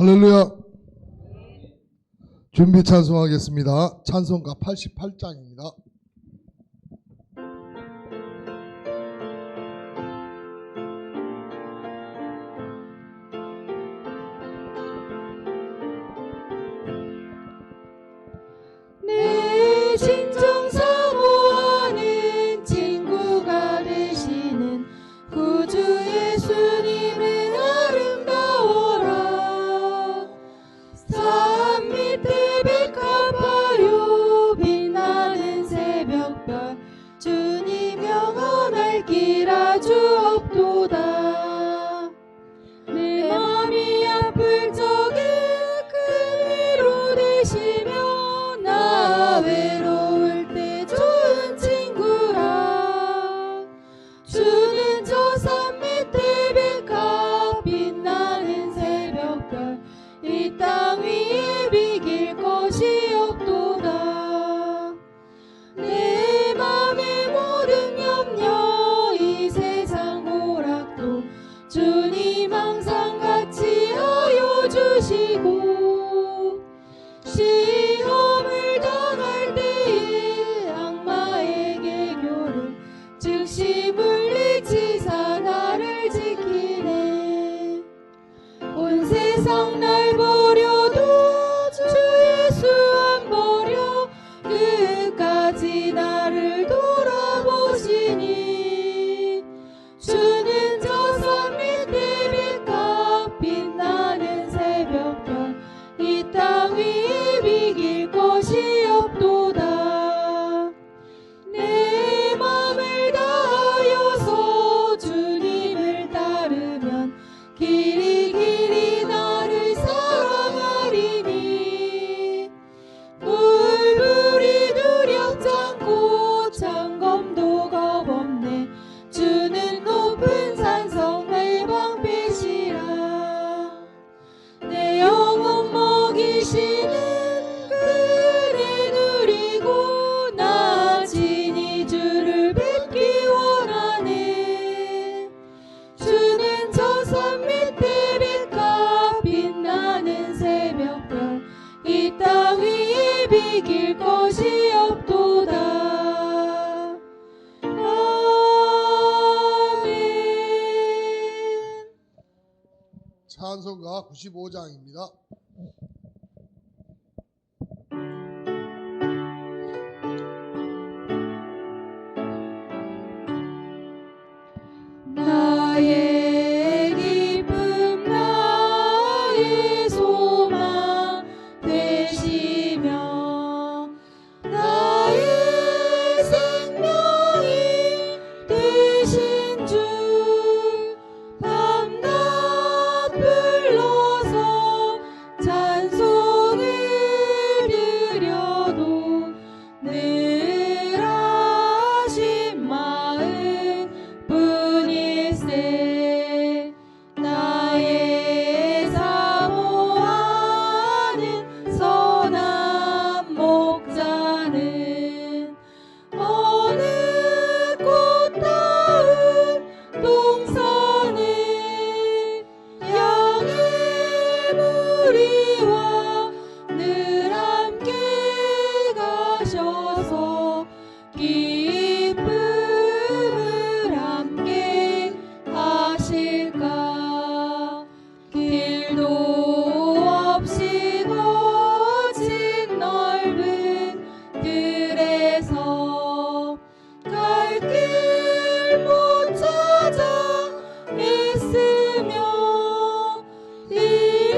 할렐루야. 준비 찬송하겠습니다. 찬송가 88장입니다. 내 진정 사모하는 친구가 되시는 구주 예수님은 아름다워라. 산 밑에 백합화요 빛나는 새벽별 주님 영원할 길 아주 없도다. 내 맘이 아플 적에 큰 위로 되시며 나 외로울 때 좋은 친구라. 주는 저 산 밑에 백합 빛나는 새벽별 이 땅 위에 비길 것이 없도다. 내 맘의 모든 염려 이 세상 오락도 주님 항상 같이 하여 주시고 시험을 당할 때에 악마의 계교를 즉시 물리치사 나를 지키네. 온 세상 날 버려도 주 예수 안 버려 끝까지 나를 돌아보시니. 주는 저 산 밑에 백합 빛나는 새벽별 이 땅 위에 비길 것이 없도다. 내 맘을 다하여서 주님을 따르면 길이 길이 나를 사랑하리니. 물불이 두렵지 않고 창검도 겁없네. 주는 높은 산성 내 방패시라. 내 영혼 먹이시는 그 은혜 누리고 나 진히 주를 뵙기 원하네. 주는 저 산 밑에 백합 빛나는 새벽별 이 땅 위에 비길 것이 없도다. 아멘. 찬송가 95장입니다. 나의 기쁨 나의 소망 되시며 나의 생명이 되신 주 밤낮 불러서 찬송을 드려도 늘 하신 마음 뿐일세. 나의 사모하는 선한 목자는 어느 꽃다운 동산에 양의 무리와 늘 함께 가셔서 기쁨을 함께 하실까. 길도 없이 거친 넓은 들에서 갈 길 못 찾아 애쓰며 이리저리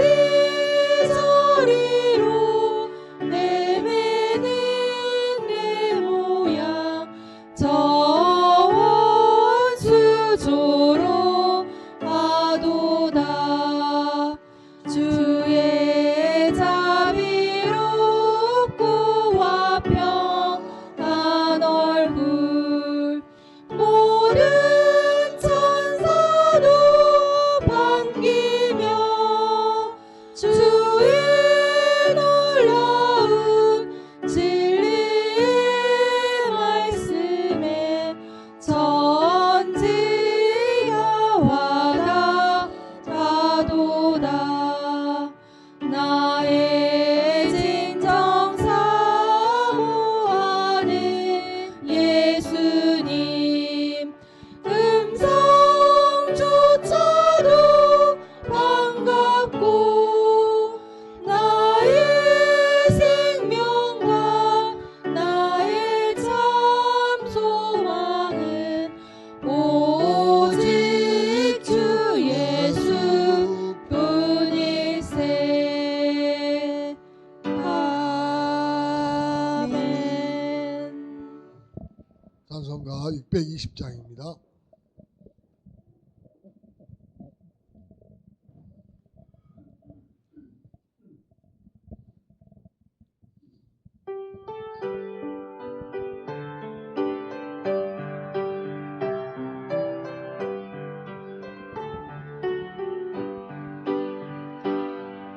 찬송가 620장입니다.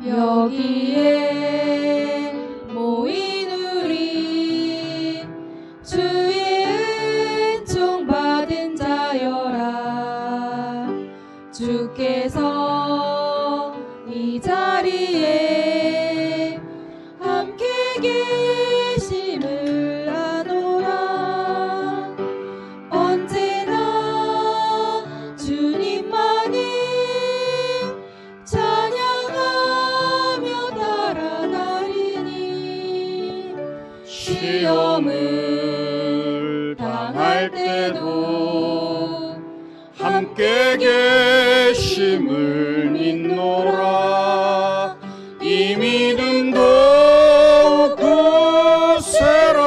여기에 모인 우리 주의 은총 받은 자여라. 주께서 이 자리에 함께 계심을 아노라. 언제나 주님만을 찬양하며 따라가리니 시험을 당할 때도 함께 계심을 믿노라. 이 믿음 더욱 굳세라.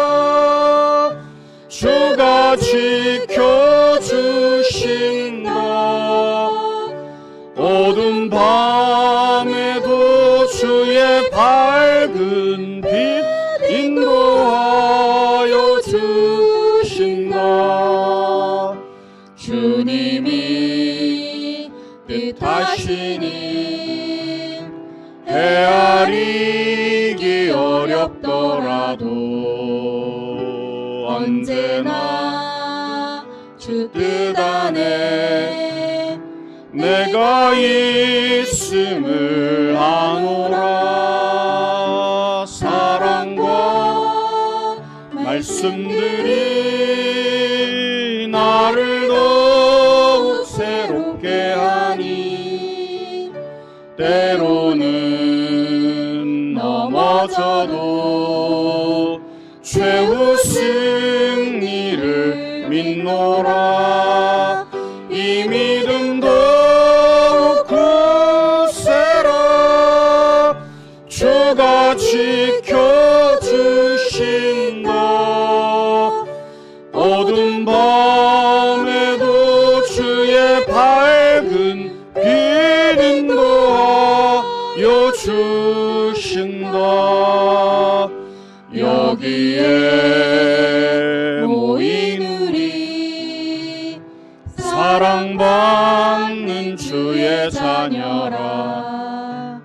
주가 지켜주신다. 어두운 밤에도 주의 밝은 빛 인도하여 주신다. 주님이 뜻하시니 헤아리기 어렵더라도 언제나 주 뜻 안에 내가 있음을 아노라. 사랑과 말씀들이 나를 더욱 새롭게 하니 때로는 넘어져도 최후 승리를 믿노라. 이 믿음 더욱 굳세라. 주가 지켜주신다. 어두운 밤에도 주의 밝은 빛 인도하여 주신다. 여기에 모인 우리 사랑받는 주의 자녀라.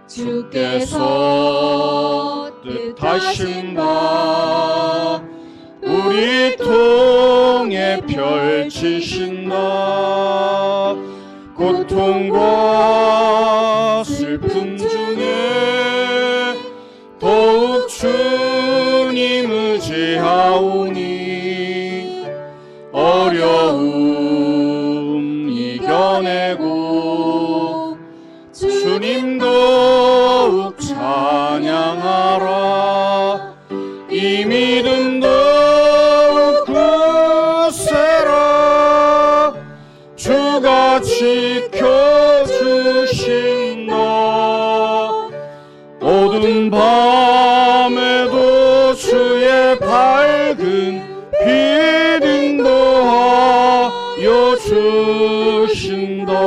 주께서 뜻하신 바 우리 통해 펼치신다. 고통과 슬픔 중에 더욱 주님 의지하오니 어려움 이겨내고 주님 더욱 찬양하라. 이 믿음 더욱 굳세라. 주가 지켜주신다. 어두운 밤에도 주의 밝은 빛 인도하여 주신다.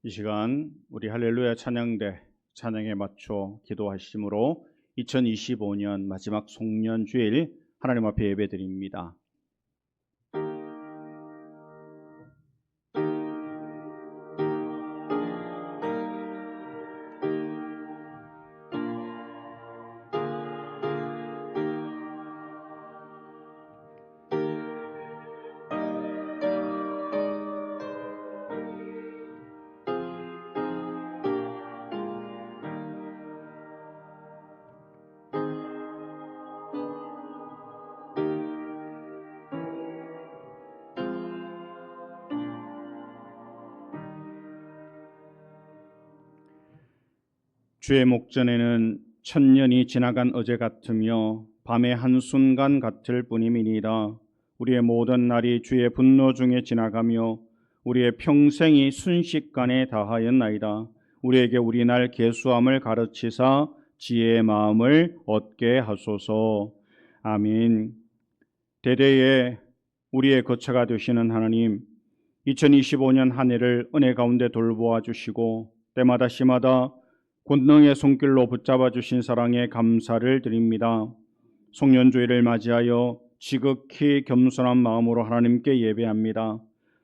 이 시간 우리 할렐루야 찬양대 찬양에 맞춰 기도하심으로 2025년 마지막 송년 주일 하나님 앞에 예배드립니다. 주의 목전에는 천년이 지나간 어제 같으며 밤의 한순간 같을 뿐임이니이다. 우리의 모든 날이 주의 분노 중에 지나가며 우리의 평생이 순식간에 다하였나이다. 우리에게 우리 날 계수함을 가르치사 지혜의 마음을 얻게 하소서. 아멘. 대대에 우리의 거처가 되시는 하나님, 2025년 한 해를 은혜 가운데 돌보아 주시고 때마다 시마다 권능의 손길로 붙잡아 주신 사랑에 감사를 드립니다. 송년주일을 맞이하여 지극히 겸손한 마음으로 하나님께 예배합니다.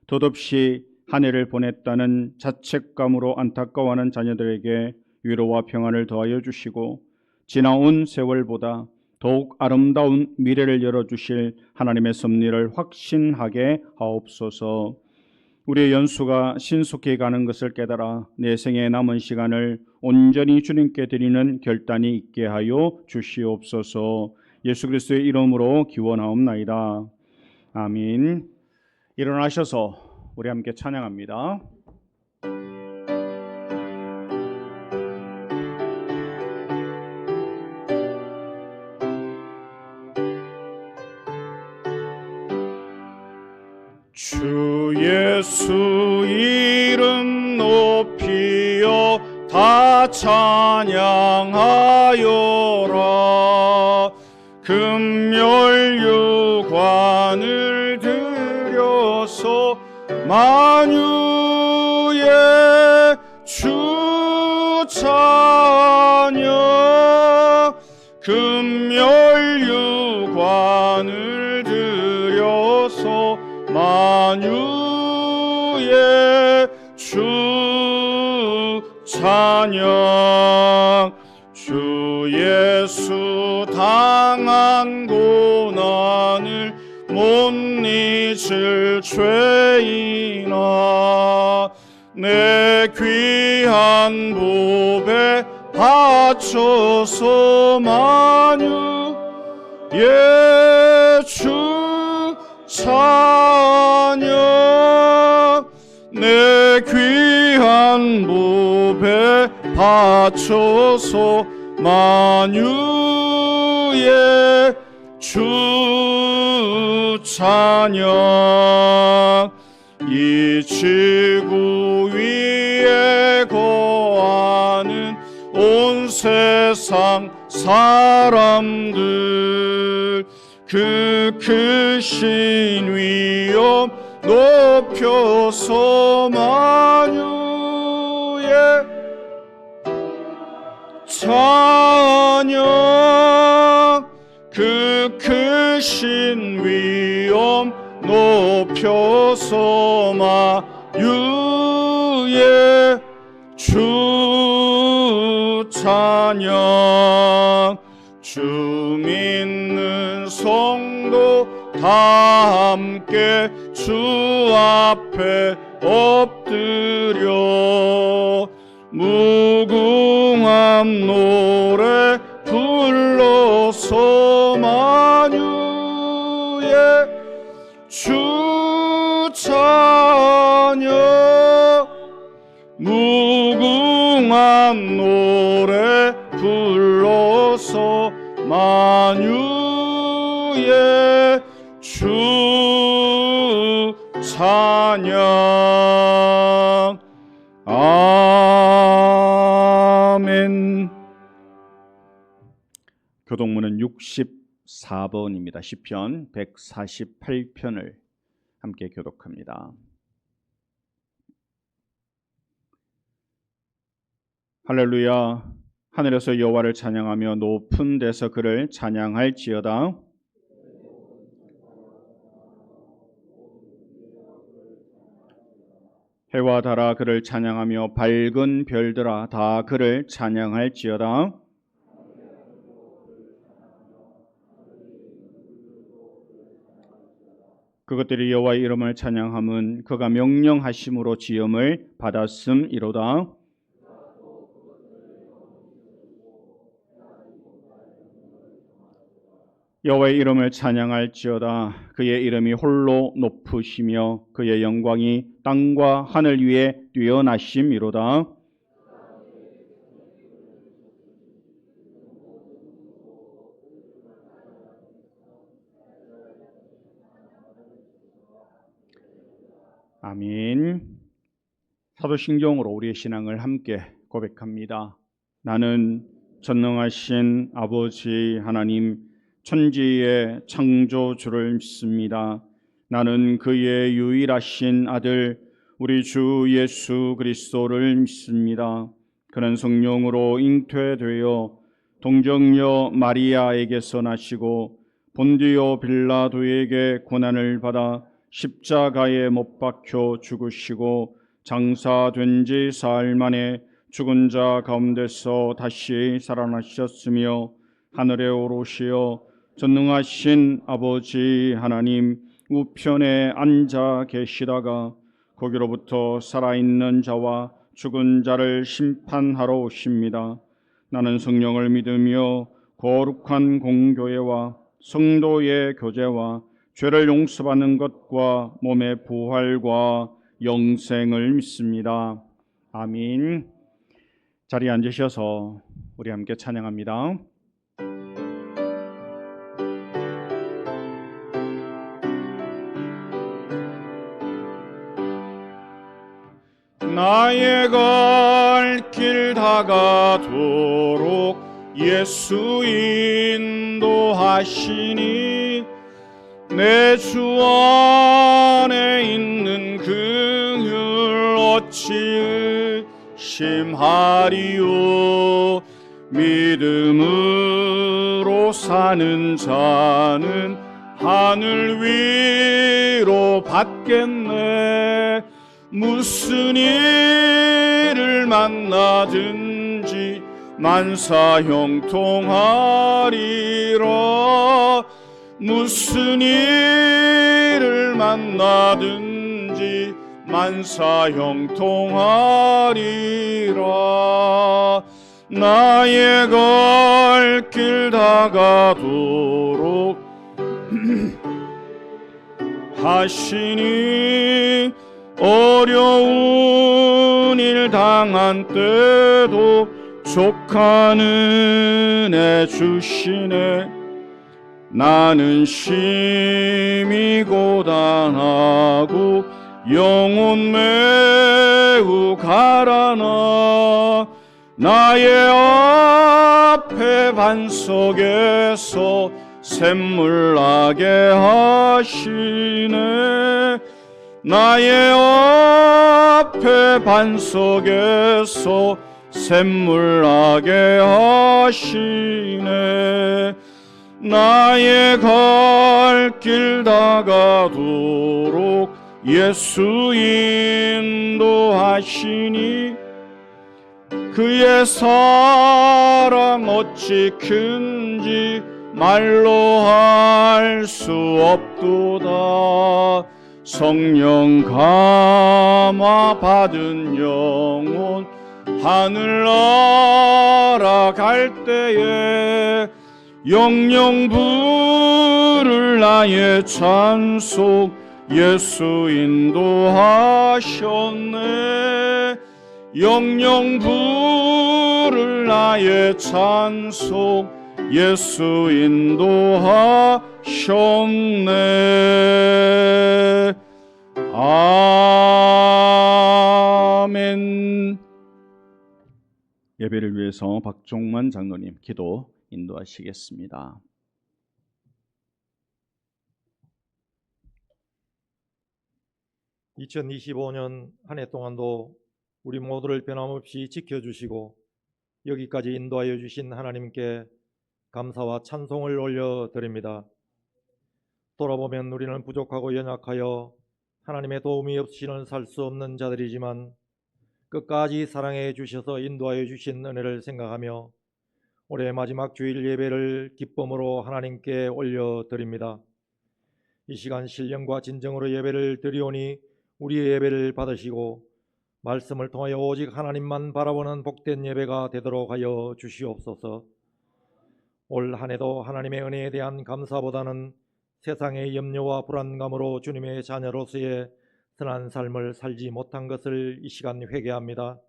덧없이 한 해를 보냈다는 자책감으로 안타까워하는 자녀들에게 위로와 평안을 더하여 주시고 지나온 세월보다 더욱 아름다운 미래를 열어주실 하나님의 섭리를 확신하게 하옵소서. 우리의 연수가 신속히 가는 것을 깨달아 내 생의 남은 시간을 온전히 주님께 드리는 결단이 있게 하여 주시옵소서. 예수 그리스도의 이름으로 기원하옵나이다. 아멘. 일어나셔서 우리 함께 찬양합니다. 주 예수 이름 높이어 다 찬양하여라. 금멸유관을 들여서 만유의 주 찬양. 금멸유관을 들여서 만유의 주 찬양. 주 예수 당한 고난을 못 잊을 죄인아, 내 귀한 보배 바쳐서 만유의 주 찬양. 내 귀한 보배 바쳐서 만유의 주 찬양. 이 지구 위에 거하는 온 세상 사람들, 그 크신 위엄 높여서 만유의 찬양. 그 크신 위엄 높여서 만유의 주 찬양. 주 믿는 성도 다 함께 주 앞에 엎드려 무궁한 노래 불러서 만유의 주 찬양. 무궁한 노래 불러서 만유의 주 찬양. 아멘. 교동문은 64번입니다. 시편 148편을 함께 교독합니다. 할렐루야. 하늘에서 여호와를 찬양하며 높은 데서 그를 찬양할지어다. 해와 달아 그를 찬양하며 밝은 별들아 다 그를 찬양할지어다. 그것들이 여호와의 이름을 찬양함은 그가 명령하심으로 지음을 받았음이로다. 여호와의 이름을 찬양할지어다. 그의 이름이 홀로 높으시며 그의 영광이 땅과 하늘 위에 뛰어나심이로다. 아멘. 사도신경으로 우리의 신앙을 함께 고백합니다. 나는 전능하신 아버지 하나님 천지의 창조주를 믿습니다. 나는 그의 유일하신 아들 우리 주 예수 그리스도를 믿습니다. 그는 성령으로 잉태되어 동정녀 마리아에게서 나시고 본디오 빌라도에게 고난을 받아 십자가에 못 박혀 죽으시고 장사된 지 사흘 만에 죽은 자 가운데서 다시 살아나셨으며 하늘에 오르시어 전능하신 아버지 하나님 우편에 앉아 계시다가 거기로부터 살아있는 자와 죽은 자를 심판하러 오십니다. 나는 성령을 믿으며 거룩한 공교회와 성도의 교제와 죄를 용서받는 것과 몸의 부활과 영생을 믿습니다. 아멘. 자리에 앉으셔서 우리 함께 찬양합니다. 나의 갈 길 다가도록 예수 인도하시니 내 주 안에 있는 긍휼 어찌 의심하리요. 믿음으로 사는 자는 하늘 위로 받겠네. 무슨 일을 만나든지 만사 형통하리라. 무슨 일을 만나든지 만사 형통하리라. 나의 갈 길 다가도록 하시니 어려운 일 당한 때도 족한 은혜 주시네. 나는 심히 고단하고 영혼 매우 가라나. 나의 앞에 반석에서 샘물 나게 하시네. 나의 앞에 반석에서 샘물 나게 하시네. 나의 갈 길 다가도록 예수 인도하시니 그의 사랑 어찌 큰지 말로 할 수 없도다. 성령 감화 받은 영혼 하늘 날아갈 때에 영영 부를 나의 찬송 예수 인도하셨네. 영영 부를 나의 찬송 예수 인도하셨네. 아멘. 예배를 위해서 박종만 장로님 기도 인도하시겠습니다. (2025년) 한 해 동안도 우리 모두를 변함없이 지켜주시고 여기까지 인도하여 주신 하나님께 감사와 찬송을 올려드립니다. 돌아보면 우리는 부족하고 연약하여 하나님의 도움이 없이는 살 수 없는 자들이지만 끝까지 사랑해 주셔서 인도하여 주신 은혜를 생각하며 올해 마지막 주일 예배를 기쁨으로 하나님께 올려드립니다. 이 시간 신령과 진정으로 예배를 드리오니 우리의 예배를 받으시고 말씀을 통하여 오직 하나님만 바라보는 복된 예배가 되도록 하여 주시옵소서. 올 한 해도 하나님의 은혜에 대한 감사보다는 세상의 염려와 불안감으로 주님의 자녀로서의 선한 삶을 살지 못한 것을 이 시간 회개합니다.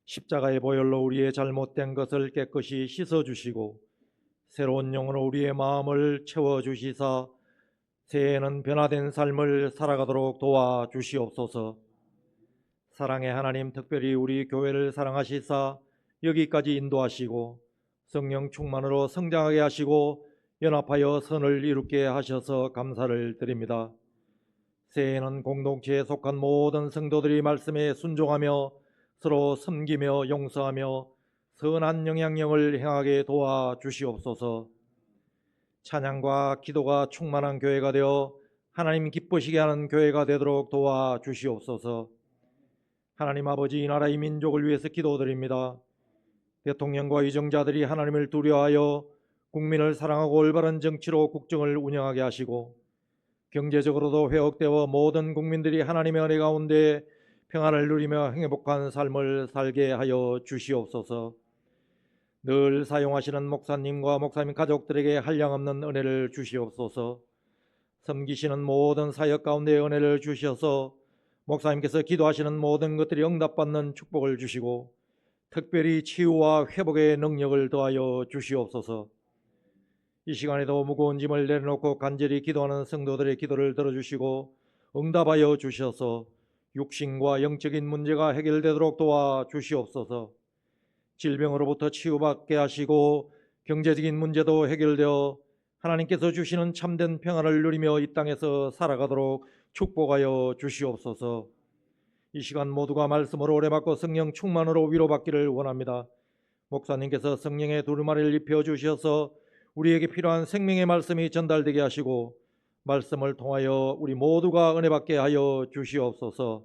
십자가의 보혈로 우리의 잘못된 것을 깨끗이 씻어주시고 새로운 영으로 우리의 마음을 채워주시사 새해에는 변화된 삶을 살아가도록 도와주시옵소서. 사랑의 하나님, 특별히 우리 교회를 사랑하시사 여기까지 인도하시고 성령 충만으로 성장하게 하시고 연합하여 선을 이루게 하셔서 감사를 드립니다. 새해에는 공동체에 속한 모든 성도들이 말씀에 순종하며 서로 섬기며 용서하며 선한 영향력을 행하게 도와주시옵소서. 찬양과 기도가 충만한 교회가 되어 하나님 기쁘시게 하는 교회가 되도록 도와주시옵소서. 하나님 아버지, 이 나라 이 민족을 위해서 기도드립니다. 대통령과 위정자들이 하나님을 두려워하여 국민을 사랑하고 올바른 정치로 국정을 운영하게 하시고 경제적으로도 회복되어 모든 국민들이 하나님의 은혜 가운데 평안을 누리며 행복한 삶을 살게 하여 주시옵소서. 늘 사용하시는 목사님과 목사님 가족들에게 한량없는 은혜를 주시옵소서. 섬기시는 모든 사역 가운데 은혜를 주셔서 목사님께서 기도하시는 모든 것들이 응답받는 축복을 주시고 특별히 치유와 회복의 능력을 더하여 주시옵소서. 이 시간에도 무거운 짐을 내려놓고 간절히 기도하는 성도들의 기도를 들어주시고 응답하여 주셔서 육신과 영적인 문제가 해결되도록 도와주시옵소서. 질병으로부터 치유받게 하시고 경제적인 문제도 해결되어 하나님께서 주시는 참된 평안을 누리며 이 땅에서 살아가도록 축복하여 주시옵소서. 이 시간 모두가 말씀으로 오래받고 성령 충만으로 위로받기를 원합니다. 목사님께서 성령의 두루마리를 입혀 주셔서 우리에게 필요한 생명의 말씀이 전달되게 하시고 말씀을 통하여 우리 모두가 은혜받게 하여 주시옵소서.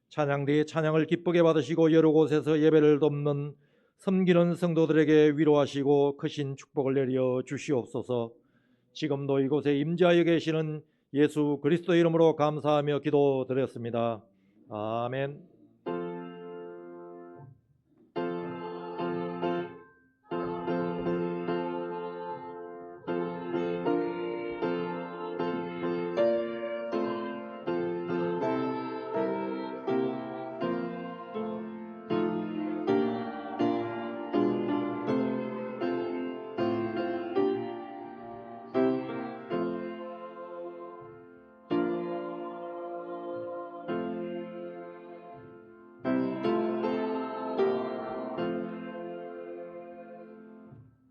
찬양대의 찬양을 기쁘게 받으시고 여러 곳에서 예배를 돕는 섬기는 성도들에게 위로하시고 크신 축복을 내려 주시옵소서. 지금도 이곳에 임재하여 계시는 예수 그리스도 이름으로 감사하며 기도드렸습니다. 아멘.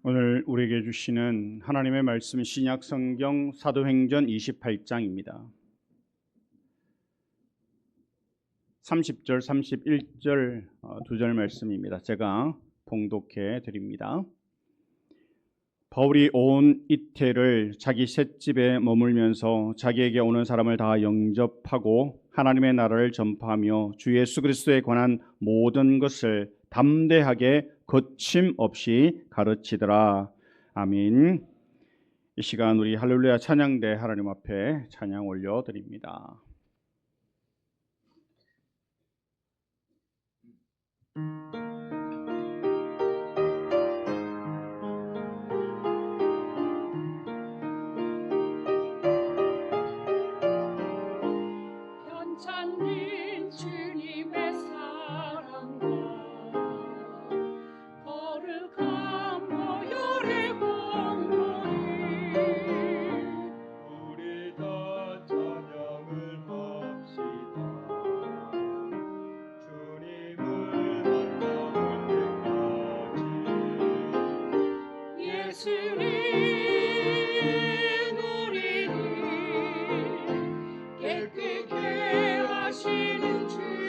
오늘 우리에게 주시는 하나님의 말씀 신약 성경 사도행전 28장입니다. 30절 31절 두 절 말씀입니다. 제가 봉독해 드립니다. 바울이 온 이태를 자기 셋집에 머물면서 자기에게 오는 사람을 다 영접하고 하나님의 나라를 전파하며 주 예수 그리스도에 관한 모든 것을 담대하게 거침없이 가르치더라. 아멘. 이 시간 우리 할렐루야 찬양대 하나님 앞에 찬양 올려드립니다. 편찮는 주님의 사랑과 거룩한 보혈의 공로를 우리 다 찬양을 합시다. 주님을 만나볼 때까지 예수는 우리를 깨끗게 하시는 주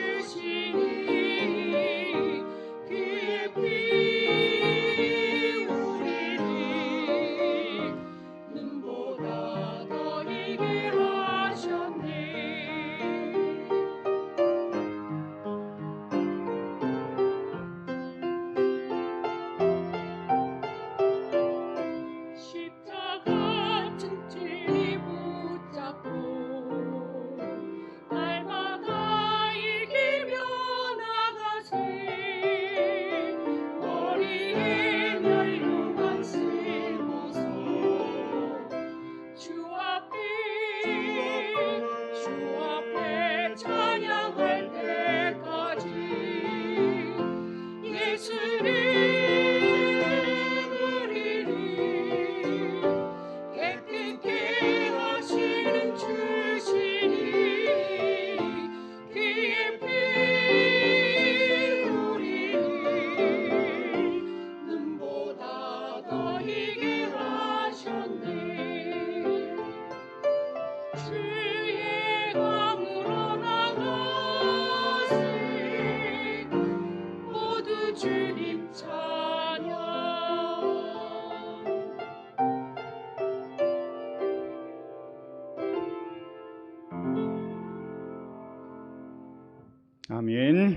아멘.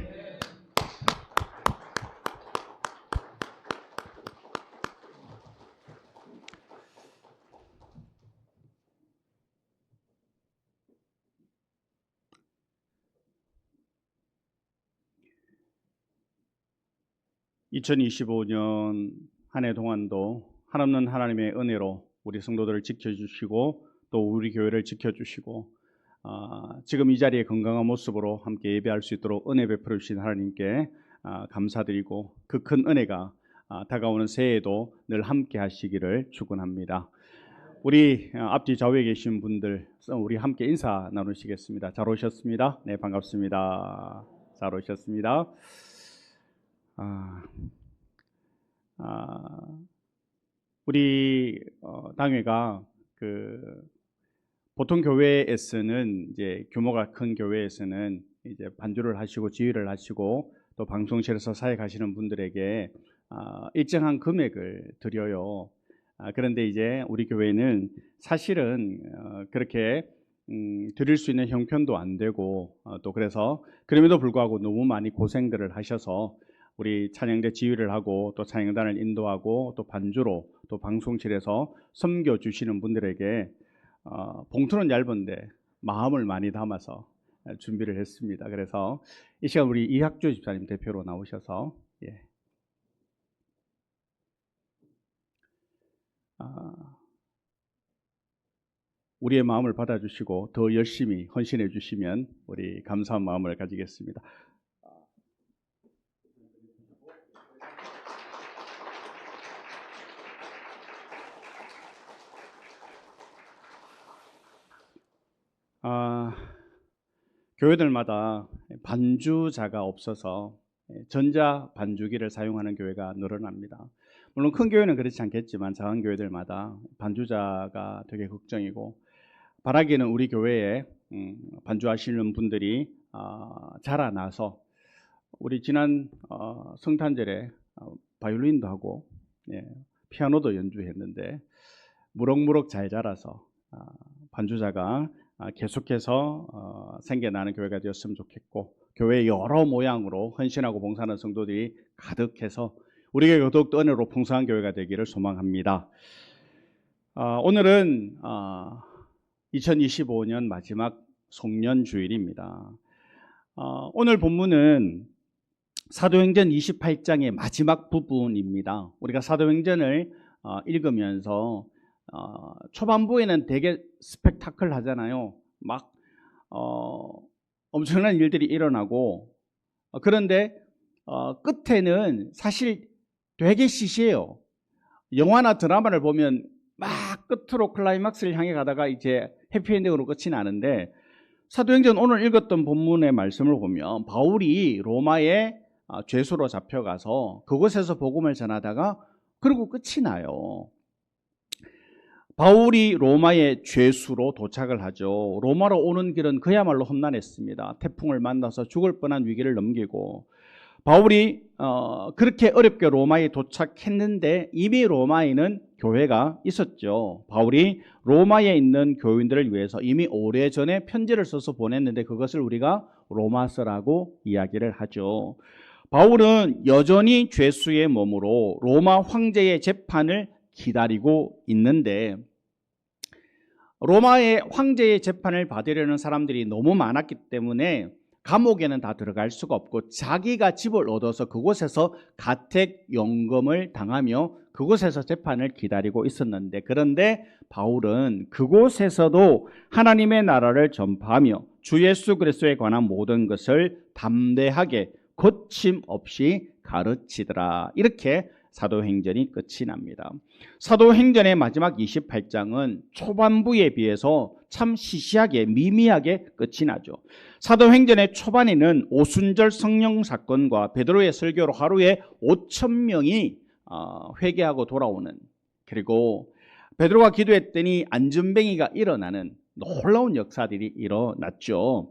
(2025년) 한 해 동안도 한없는 하나님의 은혜로 우리 성도들을 지켜주시고 또 우리 교회를 지켜주시고 지금 이 자리에 건강한 모습으로 함께 예배할 수 있도록 은혜 베풀어 주신 하나님께 감사드리고 그 큰 은혜가 다가오는 새해에도 늘 함께 하시기를 축원합니다. 우리 앞뒤 좌우에 계신 분들 우리 함께 인사 나누시겠습니다. 잘 오셨습니다. 네, 반갑습니다. 잘 오셨습니다. 우리 당회가 보통 교회에서는 이제 규모가 큰 교회에서는 이제 반주를 하시고 지휘를 하시고 또 방송실에서 사역하시는 분들에게 일정한 금액을 드려요. 그런데 이제 우리 교회는 사실은 그렇게 드릴 수 있는 형편도 안 되고 또 그래서 그럼에도 불구하고 너무 많이 고생들을 하셔서 우리 찬양대 지휘를 하고 또 찬양단을 인도하고 또 반주로 또 방송실에서 섬겨주시는 분들에게 봉투는 얇은데 마음을 많이 담아서 준비를 했습니다. 그래서 이 시간 우리 이학조 집사님 대표로 나오셔서 우리의 마음을 받아주시고 더 열심히 헌신해 주시면 우리 감사한 마음을 가지겠습니다. 교회들마다 반주자가 없어서 전자 반주기를 사용하는 교회가 늘어납니다. 물론 큰 교회는 그렇지 않겠지만 작은 교회들마다 반주자가 되게 걱정이고 바라기는 우리 교회에 반주하시는 분들이 자라나서 우리 지난 성탄절에 바이올린도 하고 피아노도 연주했는데 무럭무럭 잘 자라서 반주자가 계속해서 생겨나는 교회가 되었으면 좋겠고 교회 여러 모양으로 헌신하고 봉사하는 성도들이 가득해서 우리 교회가 더욱더 은혜로 풍성한 교회가 되기를 소망합니다. 오늘은 2025년 마지막 송년주일입니다. 오늘 본문은 사도행전 28장의 마지막 부분입니다. 우리가 사도행전을 읽으면서 초반부에는 되게 스펙타클 하잖아요. 막 엄청난 일들이 일어나고 그런데 끝에는 사실 되게 시시해요. 영화나 드라마를 보면 막 끝으로 클라이막스를 향해 가다가 이제 해피엔딩으로 끝이 나는데 사도행전 오늘 읽었던 본문의 말씀을 보면 바울이 로마에 죄수로 잡혀가서 그곳에서 복음을 전하다가 그리고 끝이 나요. 바울이 로마의 죄수로 도착을 하죠. 로마로 오는 길은 그야말로 험난했습니다. 태풍을 만나서 죽을 뻔한 위기를 넘기고 바울이 그렇게 어렵게 로마에 도착했는데 이미 로마에는 교회가 있었죠. 바울이 로마에 있는 교인들을 위해서 이미 오래전에 편지를 써서 보냈는데 그것을 우리가 로마서라고 이야기를 하죠. 바울은 여전히 죄수의 몸으로 로마 황제의 재판을 기다리고 있는데 로마의 황제의 재판을 받으려는 사람들이 너무 많았기 때문에 감옥에는 다 들어갈 수가 없고 자기가 집을 얻어서 그곳에서 가택연금을 당하며 그곳에서 재판을 기다리고 있었는데 그런데 바울은 그곳에서도 하나님의 나라를 전파하며 주 예수 그리스도에 관한 모든 것을 담대하게 거침없이 가르치더라. 이렇게 사도행전이 끝이 납니다. 사도행전의 마지막 28장은 초반부에 비해서 참 시시하게 미미하게 끝이 나죠. 사도행전의 초반에는 오순절 성령 사건과 베드로의 설교로 하루에 5,000명이 회개하고 돌아오는 그리고 베드로가 기도했더니 안전뱅이가 일어나는 놀라운 역사들이 일어났죠.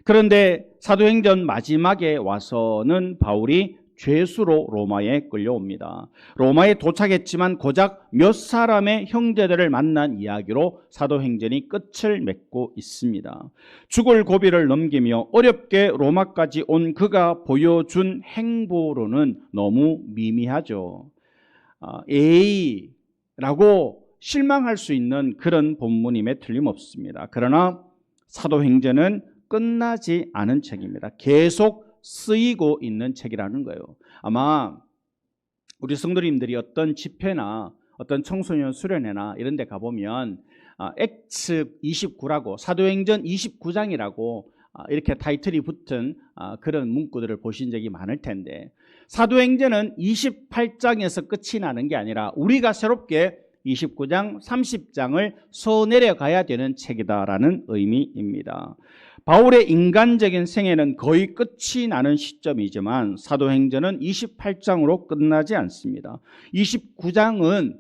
그런데 사도행전 마지막에 와서는 바울이 죄수로 로마에 끌려옵니다. 로마에 도착했지만 고작 몇 사람의 형제들을 만난 이야기로 사도행전이 끝을 맺고 있습니다. 죽을 고비를 넘기며 어렵게 로마까지 온 그가 보여준 행보로는 너무 미미하죠. 에이라고 실망할 수 있는 그런 본문임에 틀림없습니다. 그러나 사도행전은 끝나지 않은 책입니다. 계속 쓰이고 있는 책이라는 거예요. 아마 우리 성도님들이 어떤 집회나 어떤 청소년 수련회나 이런 데 가보면 액츠 29라고 사도행전 29장이라고 이렇게 타이틀이 붙은 그런 문구들을 보신 적이 많을 텐데, 사도행전은 28장에서 끝이 나는 게 아니라 우리가 새롭게 29장, 30장을 써내려가야 되는 책이다라는 의미입니다. 바울의 인간적인 생애는 거의 끝이 나는 시점이지만 사도행전은 28장으로 끝나지 않습니다. 29장은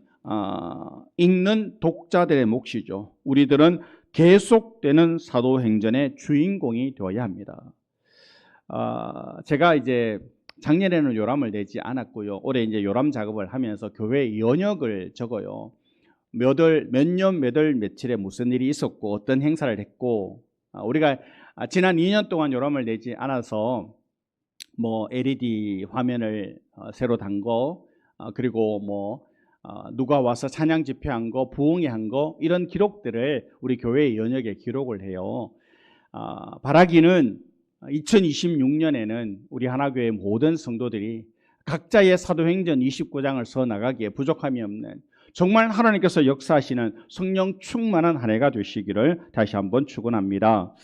읽는 독자들의 몫이죠. 우리들은 계속되는 사도행전의 주인공이 되어야 합니다. 제가 이제 작년에는 요람을 내지 않았고요. 올해 이제 요람 작업을 하면서 교회 연역을 적어요. 몇 년, 몇 월, 며칠에 무슨 일이 있었고 어떤 행사를 했고, 우리가 지난 2년 동안 요람을 내지 않아서 뭐 LED 화면을 새로 단 거, 그리고 뭐 누가 와서 찬양 집회한 거, 부흥회 한 거, 이런 기록들을 우리 교회 연역에 기록을 해요. 바라기는 2026년에는 우리 하나교회 모든 성도들이 각자의 사도행전 29장을 써 나가기에 부족함이 없는, 정말 하나님께서 역사하시는 성령 충만한 한 해가 되시기를 다시 한번 축원합니다.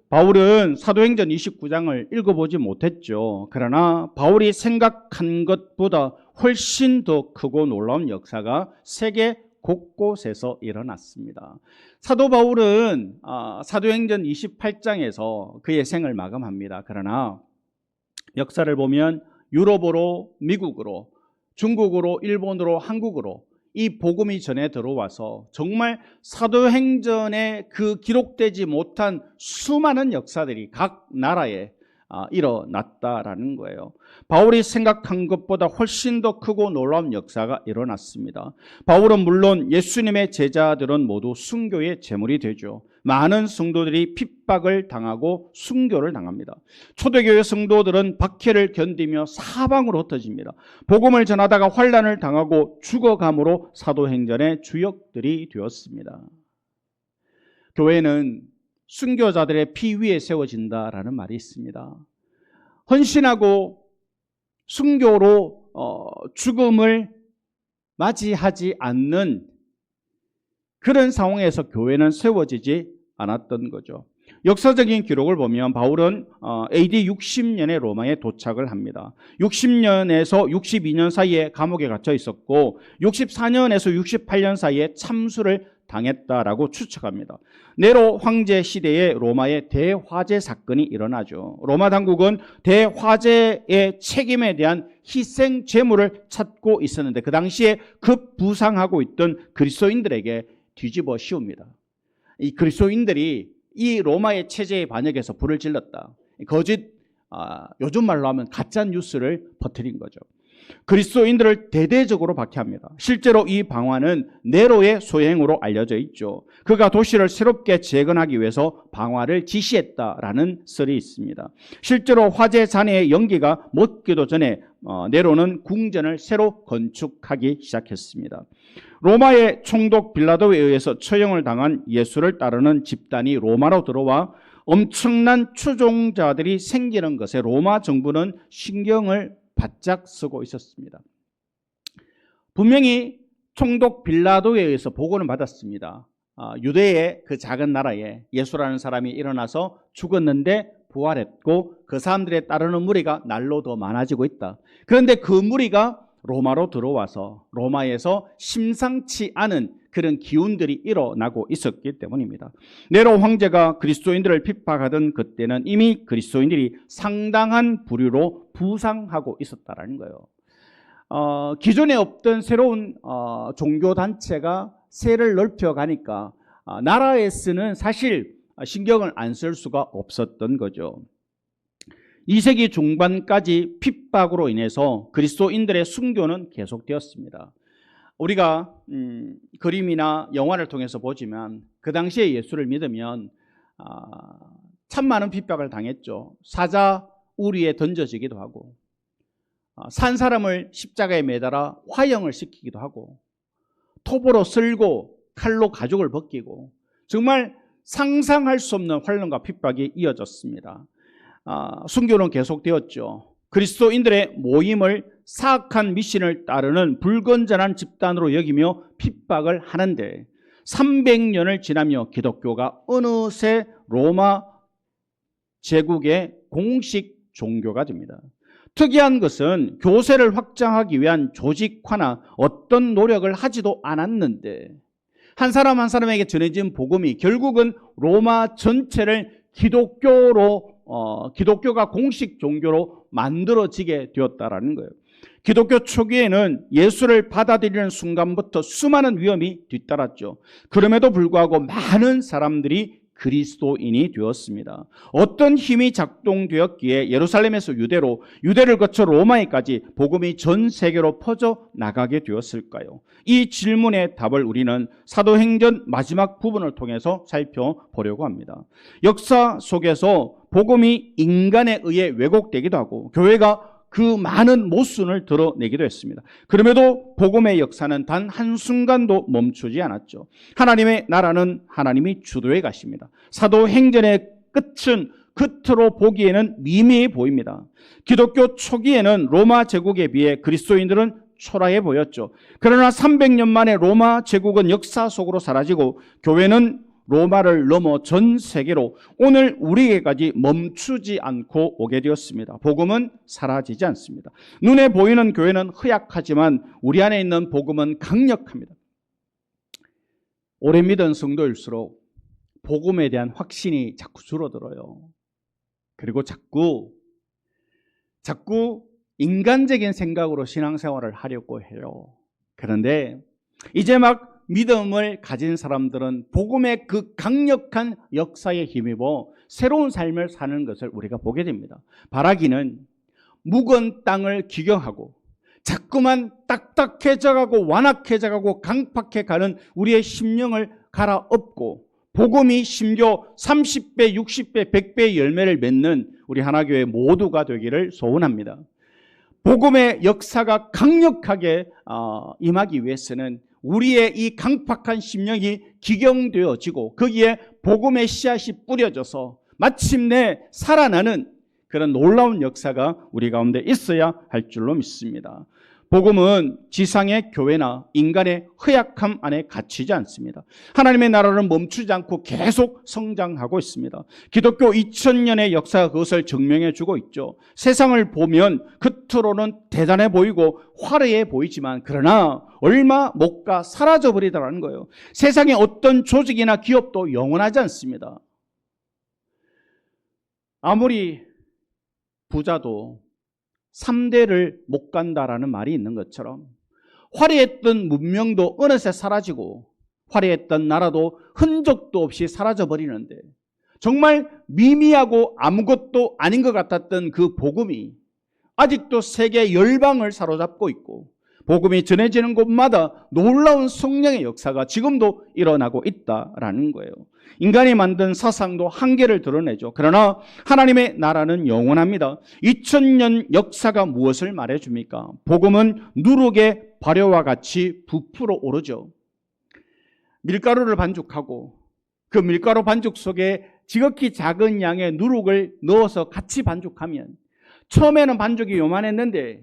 바울은 사도행전 29장을 읽어보지 못했죠. 그러나 바울이 생각한 것보다 훨씬 더 크고 놀라운 역사가 세계 곳곳에서 일어났습니다. 사도 바울은 사도행전 28장에서 그의 생을 마감합니다. 그러나 역사를 보면 유럽으로, 미국으로, 중국으로, 일본으로, 한국으로 이 복음이 전해 들어와서 정말 사도행전에 그 기록되지 못한 수많은 역사들이 각 나라에 일어났다라는 거예요. 바울이 생각한 것보다 훨씬 더 크고 놀라운 역사가 일어났습니다. 바울은 물론 예수님의 제자들은 모두 순교의 제물이 되죠. 많은 성도들이 핍박을 당하고 순교를 당합니다. 초대교회 성도들은 박해를 견디며 사방으로 흩어집니다. 복음을 전하다가 환난을 당하고 죽어감으로 사도행전의 주역들이 되었습니다. 교회는 순교자들의 피 위에 세워진다라는 말이 있습니다. 헌신하고 순교로 죽음을 맞이하지 않는 그런 상황에서 교회는 세워지지 않았던 거죠. 역사적인 기록을 보면 바울은 AD 60년에 로마에 도착을 합니다. 60년에서 62년 사이에 감옥에 갇혀 있었고 64년에서 68년 사이에 참수를 당했다라고 추측합니다. 네로 황제 시대에 로마의 대화재 사건이 일어나죠. 로마 당국은 대화재의 책임에 대한 희생 제물을 찾고 있었는데 그 당시에 급부상하고 있던 그리스도인들에게 뒤집어 씌웁니다. 이 그리스도인들이 이 로마의 체제에 반역해서 불을 질렀다. 거짓, 요즘 말로 하면 가짜 뉴스를 퍼뜨린 거죠. 그리스도인들을 대대적으로 박해합니다. 실제로 이 방화는 네로의 소행으로 알려져 있죠. 그가 도시를 새롭게 재건하기 위해서 방화를 지시했다라는 썰이 있습니다. 실제로 화재 잔해의 연기가 멎기도 전에 네로는 궁전을 새로 건축하기 시작했습니다. 로마의 총독 빌라도에 의해서 처형을 당한 예수를 따르는 집단이 로마로 들어와 엄청난 추종자들이 생기는 것에 로마 정부는 신경을 바짝 쓰고 있었습니다. 분명히 총독 빌라도에 의해서 보고는 받았습니다. 유대의 그 작은 나라에 예수라는 사람이 일어나서 죽었는데 부활했고 그 사람들에 따르는 무리가 날로 더 많아지고 있다. 그런데 그 무리가 로마로 들어와서 로마에서 심상치 않은 그런 기운들이 일어나고 있었기 때문입니다. 네로 황제가 그리스도인들을 핍박하던 그때는 이미 그리스도인들이 상당한 부류로 부상하고 있었다는 거예요. 기존에 없던 새로운 종교단체가 세를 넓혀가니까 나라에서는 사실 신경을 안 쓸 수가 없었던 거죠. 2세기 중반까지 핍박으로 인해서 그리스도인들의 순교는 계속되었습니다. 우리가 그림이나 영화를 통해서 보지만 그 당시에 예수를 믿으면 참 많은 핍박을 당했죠. 사자 우리에 던져지기도 하고, 산 사람을 십자가에 매달아 화형을 시키기도 하고, 톱으로 쓸고 칼로 가죽을 벗기고, 정말 상상할 수 없는 환난과 핍박이 이어졌습니다. 순교는 계속되었죠. 그리스도인들의 모임을 사악한 미신을 따르는 불건전한 집단으로 여기며 핍박을 하는데 300년을 지나며 기독교가 어느새 로마 제국의 공식 종교가 됩니다. 특이한 것은 교세를 확장하기 위한 조직화나 어떤 노력을 하지도 않았는데 한 사람 한 사람에게 전해진 복음이 결국은 로마 전체를 기독교가 공식 종교로 만들어지게 되었다라는 거예요. 기독교 초기에는 예수를 받아들이는 순간부터 수많은 위험이 뒤따랐죠. 그럼에도 불구하고 많은 사람들이 그리스도인이 되었습니다. 어떤 힘이 작동되었기에 예루살렘에서 유대로, 유대를 거쳐 로마에까지 복음이 전 세계로 퍼져 나가게 되었을까요? 이 질문의 답을 우리는 사도행전 마지막 부분을 통해서 살펴보려고 합니다. 역사 속에서 복음이 인간에 의해 왜곡되기도 하고 교회가 그 많은 모순을 드러내기도 했습니다. 그럼에도 복음의 역사는 단 한순간도 멈추지 않았죠. 하나님의 나라는 하나님이 주도해 가십니다. 사도행전의 끝은 겉으로 보기에는 미미해 보입니다. 기독교 초기에는 로마 제국에 비해 그리스도인들은 초라해 보였죠. 그러나 300년 만에 로마 제국은 역사 속으로 사라지고 교회는 로마를 넘어 전 세계로 오늘 우리에게까지 멈추지 않고 오게 되었습니다. 복음은 사라지지 않습니다. 눈에 보이는 교회는 허약하지만 우리 안에 있는 복음은 강력합니다. 오래 믿은 성도일수록 복음에 대한 확신이 자꾸 줄어들어요. 그리고 자꾸 인간적인 생각으로 신앙생활을 하려고 해요. 그런데 이제 막 믿음을 가진 사람들은 복음의 그 강력한 역사에 힘입어 새로운 삶을 사는 것을 우리가 보게 됩니다. 바라기는 묵은 땅을 기경하고 자꾸만 딱딱해져가고 완악해져가고 강팍해가는 우리의 심령을 갈아엎고 복음이 심지어 30배, 60배, 100배의 열매를 맺는 우리 하나교회 모두가 되기를 소원합니다. 복음의 역사가 강력하게 임하기 위해서는 우리의 이 강팍한 심령이 기경되어지고 거기에 복음의 씨앗이 뿌려져서 마침내 살아나는 그런 놀라운 역사가 우리 가운데 있어야 할 줄로 믿습니다. 복음은 지상의 교회나 인간의 허약함 안에 갇히지 않습니다. 하나님의 나라는 멈추지 않고 계속 성장하고 있습니다. 기독교 2000년의 역사가 그것을 증명해 주고 있죠. 세상을 보면 겉으로는 대단해 보이고 화려해 보이지만 그러나 얼마 못 가 사라져 버리더라는 거예요. 세상의 어떤 조직이나 기업도 영원하지 않습니다. 아무리 부자도 3대를 못 간다라는 말이 있는 것처럼 화려했던 문명도 어느새 사라지고 화려했던 나라도 흔적도 없이 사라져 버리는데 정말 미미하고 아무것도 아닌 것 같았던 그 복음이 아직도 세계 열방을 사로잡고 있고 복음이 전해지는 곳마다 놀라운 성령의 역사가 지금도 일어나고 있다라는 거예요. 인간이 만든 사상도 한계를 드러내죠. 그러나 하나님의 나라는 영원합니다. 2000년 역사가 무엇을 말해줍니까? 복음은 누룩의 발효와 같이 부풀어 오르죠. 밀가루를 반죽하고 그 밀가루 반죽 속에 지극히 작은 양의 누룩을 넣어서 같이 반죽하면 처음에는 반죽이 요만했는데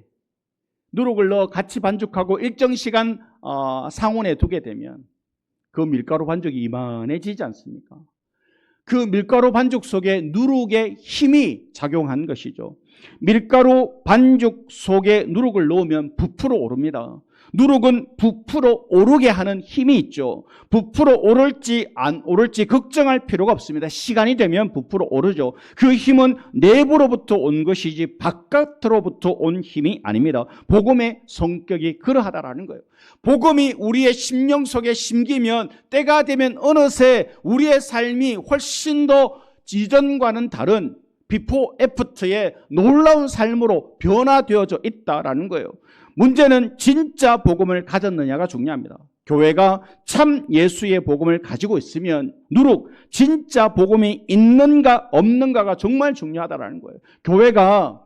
누룩을 넣어 같이 반죽하고 일정 시간 상온에 두게 되면 그 밀가루 반죽이 이만해지지 않습니까? 그 밀가루 반죽 속에 누룩의 힘이 작용한 것이죠. 밀가루 반죽 속에 누룩을 넣으면 부풀어 오릅니다. 누룩은 부풀어 오르게 하는 힘이 있죠. 부풀어 오를지 안 오를지 걱정할 필요가 없습니다. 시간이 되면 부풀어 오르죠. 그 힘은 내부로부터 온 것이지 바깥으로부터 온 힘이 아닙니다. 복음의 성격이 그러하다라는 거예요. 복음이 우리의 심령 속에 심기면 때가 되면 어느새 우리의 삶이 훨씬 더 이전과는 다른 비포 애프터의 놀라운 삶으로 변화되어져 있다라는 거예요. 문제는 진짜 복음을 가졌느냐가 중요합니다. 교회가 참 예수의 복음을 가지고 있으면 누룩 진짜 복음이 있는가 없는가가 정말 중요하다라는 거예요. 교회가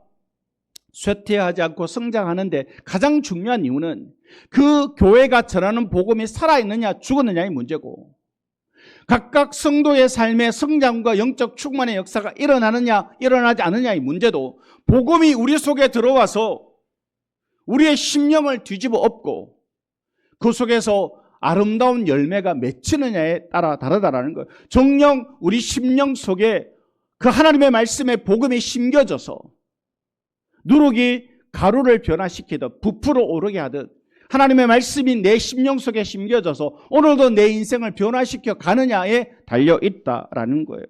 쇠퇴하지 않고 성장하는데 가장 중요한 이유는 그 교회가 전하는 복음이 살아있느냐 죽었느냐의 문제고, 각각 성도의 삶의 성장과 영적 충만의 역사가 일어나느냐 일어나지 않느냐의 문제도 복음이 우리 속에 들어와서 우리의 심령을 뒤집어 엎고 그 속에서 아름다운 열매가 맺히느냐에 따라 다르다라는 거예요. 정녕 우리 심령 속에 그 하나님의 말씀에 복음이 심겨져서 누룩이 가루를 변화시키듯 부풀어 오르게 하듯 하나님의 말씀이 내 심령 속에 심겨져서 오늘도 내 인생을 변화시켜 가느냐에 달려 있다라는 거예요.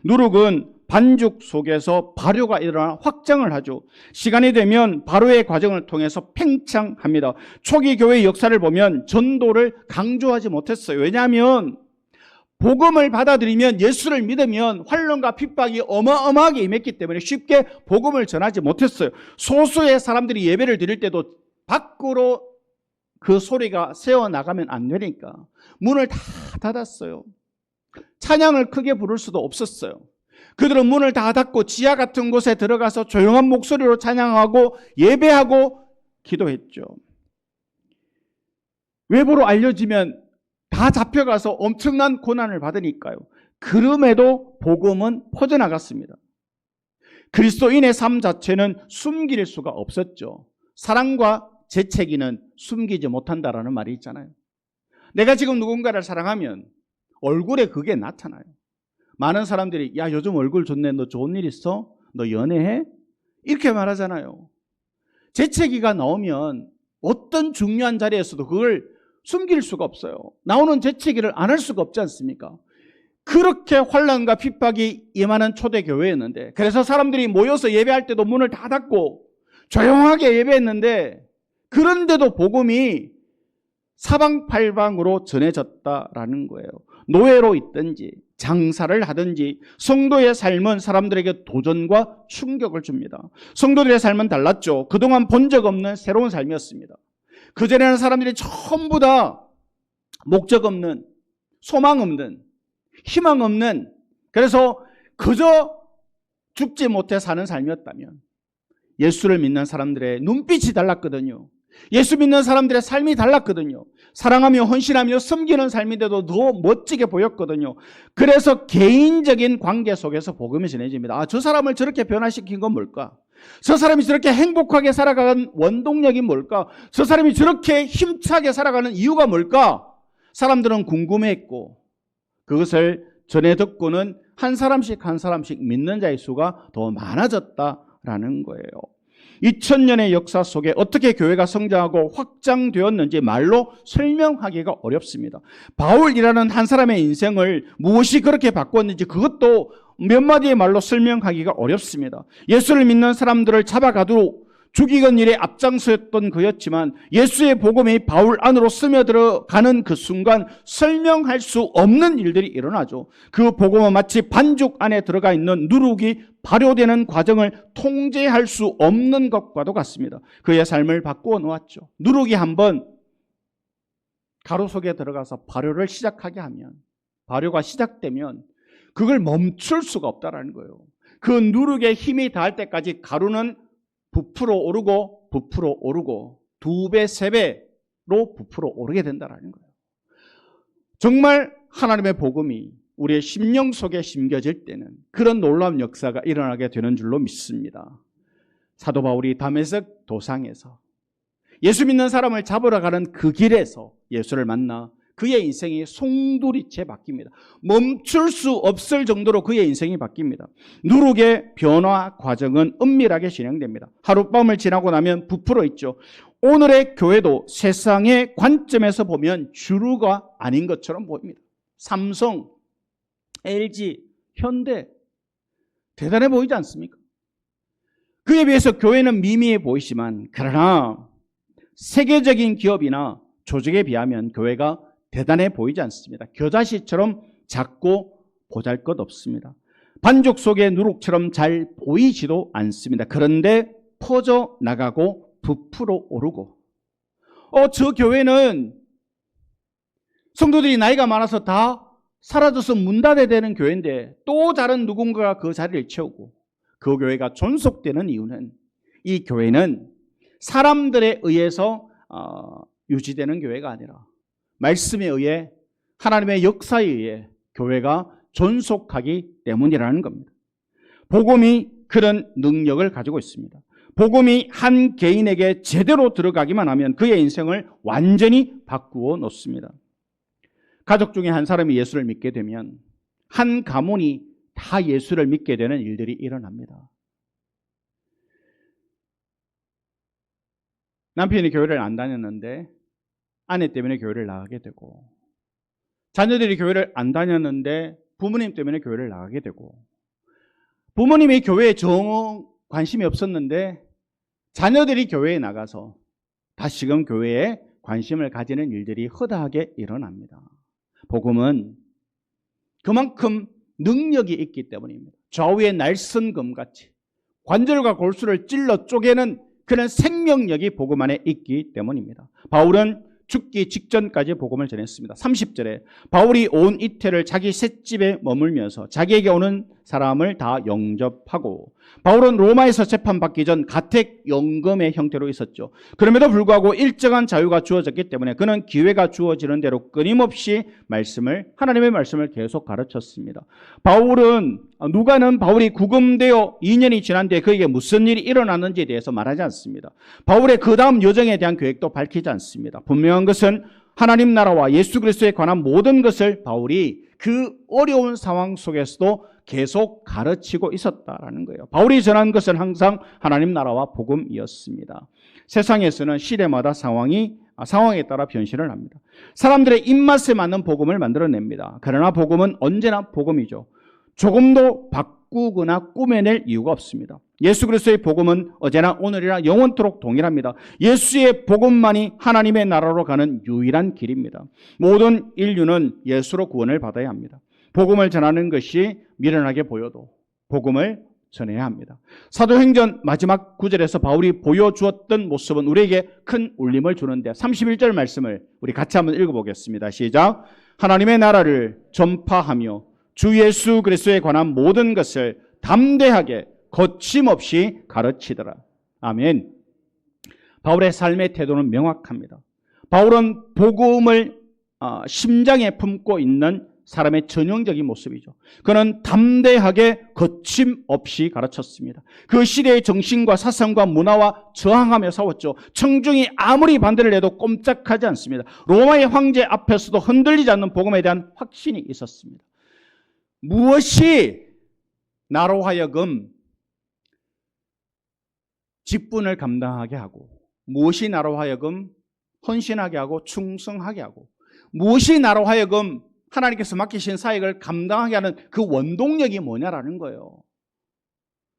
누룩은 반죽 속에서 발효가 일어나 확장을 하죠. 시간이 되면 발효의 과정을 통해서 팽창합니다. 초기 교회의 역사를 보면 전도를 강조하지 못했어요. 왜냐하면 복음을 받아들이면, 예수를 믿으면 환난과 핍박이 어마어마하게 임했기 때문에 쉽게 복음을 전하지 못했어요. 소수의 사람들이 예배를 드릴 때도 밖으로 그 소리가 새어나가면 안 되니까 문을 다 닫았어요. 찬양을 크게 부를 수도 없었어요. 그들은 문을 다 닫고 지하 같은 곳에 들어가서 조용한 목소리로 찬양하고 예배하고 기도했죠. 외부로 알려지면 다 잡혀가서 엄청난 고난을 받으니까요. 그럼에도 복음은 퍼져나갔습니다. 그리스도인의 삶 자체는 숨길 수가 없었죠. 사랑과 재채기는 숨기지 못한다라는 말이 있잖아요. 내가 지금 누군가를 사랑하면 얼굴에 그게 나타나요. 많은 사람들이 야 요즘 얼굴 좋네, 너 좋은 일 있어? 너 연애해? 이렇게 말하잖아요. 재채기가 나오면 어떤 중요한 자리에서도 그걸 숨길 수가 없어요. 나오는 재채기를 안 할 수가 없지 않습니까? 그렇게 환난과 핍박이 임하는 초대교회였는데, 그래서 사람들이 모여서 예배할 때도 문을 다 닫고 조용하게 예배했는데, 그런데도 복음이 사방팔방으로 전해졌다라는 거예요. 노예로 있든지 장사를 하든지 성도의 삶은 사람들에게 도전과 충격을 줍니다. 성도들의 삶은 달랐죠. 그동안 본 적 없는 새로운 삶이었습니다. 그전에는 사람들이 전부 다 목적 없는, 소망 없는, 희망 없는, 그래서 그저 죽지 못해 사는 삶이었다면, 예수를 믿는 사람들의 눈빛이 달랐거든요. 예수 믿는 사람들의 삶이 달랐거든요. 사랑하며 헌신하며 섬기는 삶인데도 더 멋지게 보였거든요. 그래서 개인적인 관계 속에서 복음이 전해집니다. 아, 저 사람을 저렇게 변화시킨 건 뭘까? 저 사람이 저렇게 행복하게 살아가는 원동력이 뭘까? 저 사람이 저렇게 힘차게 살아가는 이유가 뭘까? 사람들은 궁금해했고, 그것을 전해 듣고는 한 사람씩 한 사람씩 믿는 자의 수가 더 많아졌다라는 거예요. 2000년의 역사 속에 어떻게 교회가 성장하고 확장되었는지 말로 설명하기가 어렵습니다. 바울이라는 한 사람의 인생을 무엇이 그렇게 바꿨는지 그것도 몇 마디의 말로 설명하기가 어렵습니다. 예수를 믿는 사람들을 잡아가도록 죽이건 일에 앞장서였던 그였지만, 예수의 복음이 바울 안으로 스며들어가는 그 순간 설명할 수 없는 일들이 일어나죠. 그 복음은 마치 반죽 안에 들어가 있는 누룩이 발효되는 과정을 통제할 수 없는 것과도 같습니다. 그의 삶을 바꾸어 놓았죠. 누룩이 한번 가루 속에 들어가서 발효를 시작하게 하면, 발효가 시작되면 그걸 멈출 수가 없다라는 거예요. 그 누룩의 힘이 닿을 때까지 가루는 부풀어 오르고 부풀어 오르고 2배, 3배로 부풀어 오르게 된다는 거예요. 정말 하나님의 복음이 우리의 심령 속에 심겨질 때는 그런 놀라운 역사가 일어나게 되는 줄로 믿습니다. 사도 바울이 다메섹 도상에서 예수 믿는 사람을 잡으러 가는 그 길에서 예수를 만나 그의 인생이 송두리째 바뀝니다. 멈출 수 없을 정도로 그의 인생이 바뀝니다. 누룩의 변화 과정은 은밀하게 진행됩니다. 하룻밤을 지나고 나면 부풀어 있죠. 오늘의 교회도 세상의 관점에서 보면 주류가 아닌 것처럼 보입니다. 삼성, LG, 현대 대단해 보이지 않습니까? 그에 비해서 교회는 미미해 보이지만, 그러나 세계적인 기업이나 조직에 비하면 교회가 대단해 보이지 않습니다. 겨자씨처럼 작고 보잘것없습니다. 반죽 속의 누룩처럼 잘 보이지도 않습니다. 그런데 퍼져 나가고 부풀어 오르고, 저 교회는 성도들이 나이가 많아서 다 사라져서 문 닫아야 되는 교회인데 또 다른 누군가가 그 자리를 채우고, 그 교회가 존속되는 이유는 이 교회는 사람들에 의해서 유지되는 교회가 아니라 말씀에 의해, 하나님의 역사에 의해 교회가 존속하기 때문이라는 겁니다. 복음이 그런 능력을 가지고 있습니다. 복음이 한 개인에게 제대로 들어가기만 하면 그의 인생을 완전히 바꾸어 놓습니다. 가족 중에 한 사람이 예수를 믿게 되면 한 가문이 다 예수를 믿게 되는 일들이 일어납니다. 남편이 교회를 안 다녔는데 아내 때문에 교회를 나가게 되고, 자녀들이 교회를 안 다녔는데 부모님 때문에 교회를 나가게 되고, 부모님이 교회에 정 관심이 없었는데 자녀들이 교회에 나가서 다시금 교회에 관심을 가지는 일들이 허다하게 일어납니다. 복음은 그만큼 능력이 있기 때문입니다. 좌우의 날선검같이 관절과 골수를 찔러 쪼개는 그런 생명력이 복음 안에 있기 때문입니다. 바울은 죽기 직전까지 복음을 전했습니다. 30절에 바울이 온 이태를 자기 셋집에 머물면서 자기에게 오는 사람을 다 영접하고, 바울은 로마에서 재판받기 전 가택연금의 형태로 있었죠. 그럼에도 불구하고 일정한 자유가 주어졌기 때문에 그는 기회가 주어지는 대로 끊임없이 하나님의 말씀을 계속 가르쳤습니다. 누가는 바울이 구금되어 2년이 지난 뒤에 그에게 무슨 일이 일어났는지에 대해서 말하지 않습니다. 바울의 그 다음 여정에 대한 계획도 밝히지 않습니다. 분명한 것은 하나님 나라와 예수 그리스도에 관한 모든 것을 바울이 그 어려운 상황 속에서도 계속 가르치고 있었다라는 거예요. 바울이 전한 것은 항상 하나님 나라와 복음이었습니다. 세상에서는 시대마다 상황에 따라 변신을 합니다. 사람들의 입맛에 맞는 복음을 만들어냅니다. 그러나 복음은 언제나 복음이죠. 조금도 바꾸거나 꾸며낼 이유가 없습니다. 예수 그리스도의 복음은 어제나 오늘이나 영원토록 동일합니다. 예수의 복음만이 하나님의 나라로 가는 유일한 길입니다. 모든 인류는 예수로 구원을 받아야 합니다. 복음을 전하는 것이 미련하게 보여도 복음을 전해야 합니다. 사도행전 마지막 구절에서 바울이 보여주었던 모습은 우리에게 큰 울림을 주는데, 31절 말씀을 우리 같이 한번 읽어보겠습니다. 시작. 하나님의 나라를 전파하며 주 예수 그리스도에 관한 모든 것을 담대하게 거침없이 가르치더라. 아멘. 바울의 삶의 태도는 명확합니다. 바울은 복음을 심장에 품고 있는 사람의 전형적인 모습이죠. 그는 담대하게 거침없이 가르쳤습니다. 그 시대의 정신과 사상과 문화와 저항하며 싸웠죠. 청중이 아무리 반대를 해도 꼼짝하지 않습니다. 로마의 황제 앞에서도 흔들리지 않는 복음에 대한 확신이 있었습니다. 무엇이 나로 하여금 직분을 감당하게 하고, 무엇이 나로 하여금 헌신하게 하고 충성하게 하고, 무엇이 나로 하여금 하나님께서 맡기신 사역을 감당하게 하는 그 원동력이 뭐냐라는 거예요.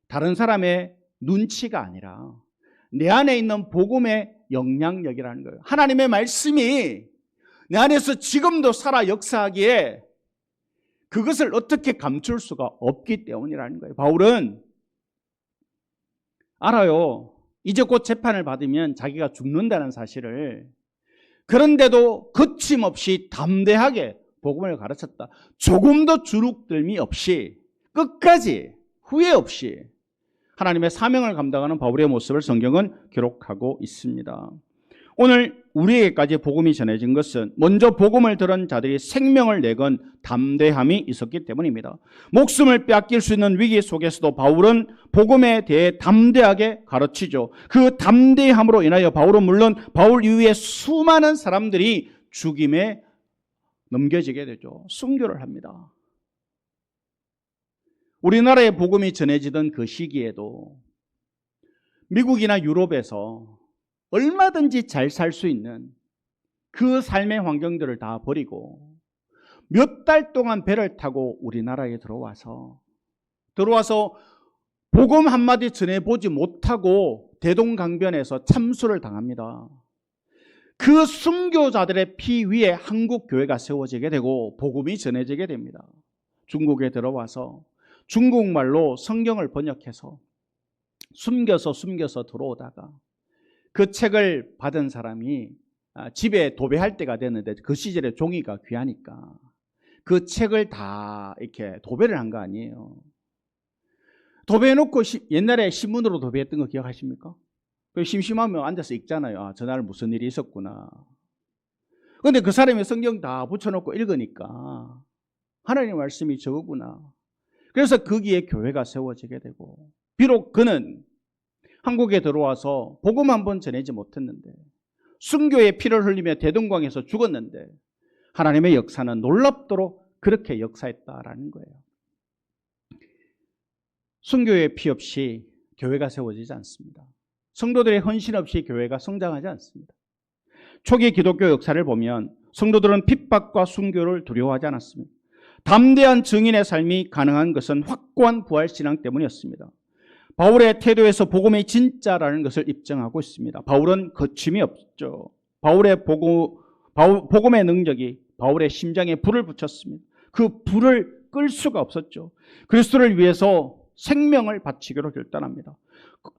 다른 사람의 눈치가 아니라 내 안에 있는 복음의 영향력이라는 거예요. 하나님의 말씀이 내 안에서 지금도 살아 역사하기에 그것을 어떻게 감출 수가 없기 때문이라는 거예요. 바울은 알아요. 이제 곧 재판을 받으면 자기가 죽는다는 사실을. 그런데도 거침없이 담대하게 복음을 가르쳤다. 조금도 주눅들미 없이 끝까지 후회 없이 하나님의 사명을 감당하는 바울의 모습을 성경은 기록하고 있습니다. 오늘 우리에게까지 복음이 전해진 것은 먼저 복음을 들은 자들이 생명을 내건 담대함이 있었기 때문입니다. 목숨을 빼앗길 수 있는 위기 속에서도 바울은 복음에 대해 담대하게 가르치죠. 그 담대함으로 인하여 바울은 물론 바울 이후에 수많은 사람들이 죽임에 넘겨지게 되죠. 순교를 합니다. 우리나라에 복음이 전해지던 그 시기에도 미국이나 유럽에서 얼마든지 잘 살 수 있는 그 삶의 환경들을 다 버리고 몇 달 동안 배를 타고 우리나라에 들어와서 복음 한마디 전해보지 못하고 대동강변에서 참수를 당합니다. 그 순교자들의 피 위에 한국 교회가 세워지게 되고 복음이 전해지게 됩니다. 중국에 들어와서 중국말로 성경을 번역해서 숨겨서 들어오다가 그 책을 받은 사람이 집에 도배할 때가 됐는데 그 시절에 종이가 귀하니까 그 책을 다 이렇게 도배를 한 거 아니에요. 도배해놓고 옛날에 신문으로 도배했던 거 기억하십니까? 심심하면 앉아서 읽잖아요. 전날 무슨 일이 있었구나. 그런데 그 사람이 성경 다 붙여놓고 읽으니까 하나님의 말씀이 저거구나. 그래서 거기에 교회가 세워지게 되고, 비록 그는 한국에 들어와서 복음 한 번 전하지 못했는데 순교의 피를 흘리며 대동강에서 죽었는데 하나님의 역사는 놀랍도록 그렇게 역사했다라는 거예요. 순교의 피 없이 교회가 세워지지 않습니다. 성도들의 헌신 없이 교회가 성장하지 않습니다. 초기 기독교 역사를 보면 성도들은 핍박과 순교를 두려워하지 않았습니다. 담대한 증인의 삶이 가능한 것은 확고한 부활신앙 때문이었습니다. 바울의 태도에서 복음이 진짜라는 것을 입증하고 있습니다. 바울은 거침이 없죠. 복음의 능력이 바울의 심장에 불을 붙였습니다. 그 불을 끌 수가 없었죠. 그리스도를 위해서 생명을 바치기로 결단합니다.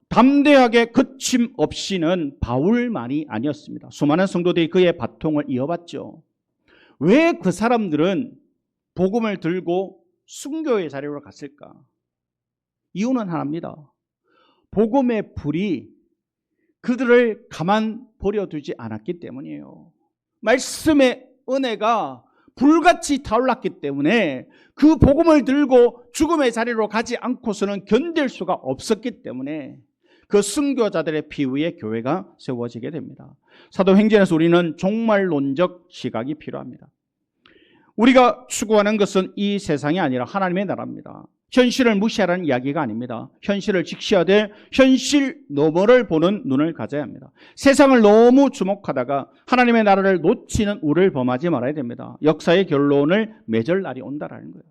담대하게 거침없이는 바울만이 아니었습니다. 수많은 성도들이 그의 바통을 이어받죠. 왜 그 사람들은 복음을 들고 순교의 자리로 갔을까? 이유는 하나입니다. 복음의 불이 그들을 가만 버려두지 않았기 때문이에요. 말씀의 은혜가 불같이 타올랐기 때문에 그 복음을 들고 죽음의 자리로 가지 않고서는 견딜 수가 없었기 때문에 그 순교자들의 피 위에 교회가 세워지게 됩니다. 사도행전에서 우리는 종말론적 시각이 필요합니다. 우리가 추구하는 것은 이 세상이 아니라 하나님의 나라입니다. 현실을 무시하라는 이야기가 아닙니다. 현실을 직시하되 현실 너머를 보는 눈을 가져야 합니다. 세상을 너무 주목하다가 하나님의 나라를 놓치는 우를 범하지 말아야 됩니다. 역사의 결론을 맺을 날이 온다라는 거예요.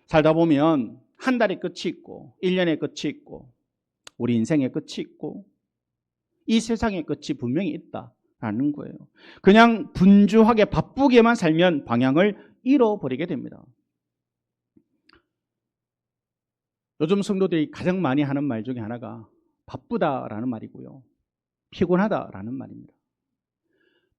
살다 보면 한 달의 끝이 있고 1년의 끝이 있고 우리 인생의 끝이 있고 이 세상의 끝이 분명히 있다라는 거예요. 그냥 분주하게 바쁘게만 살면 방향을 잃어버리게 됩니다. 요즘 성도들이 가장 많이 하는 말 중에 하나가 바쁘다라는 말이고요. 피곤하다라는 말입니다.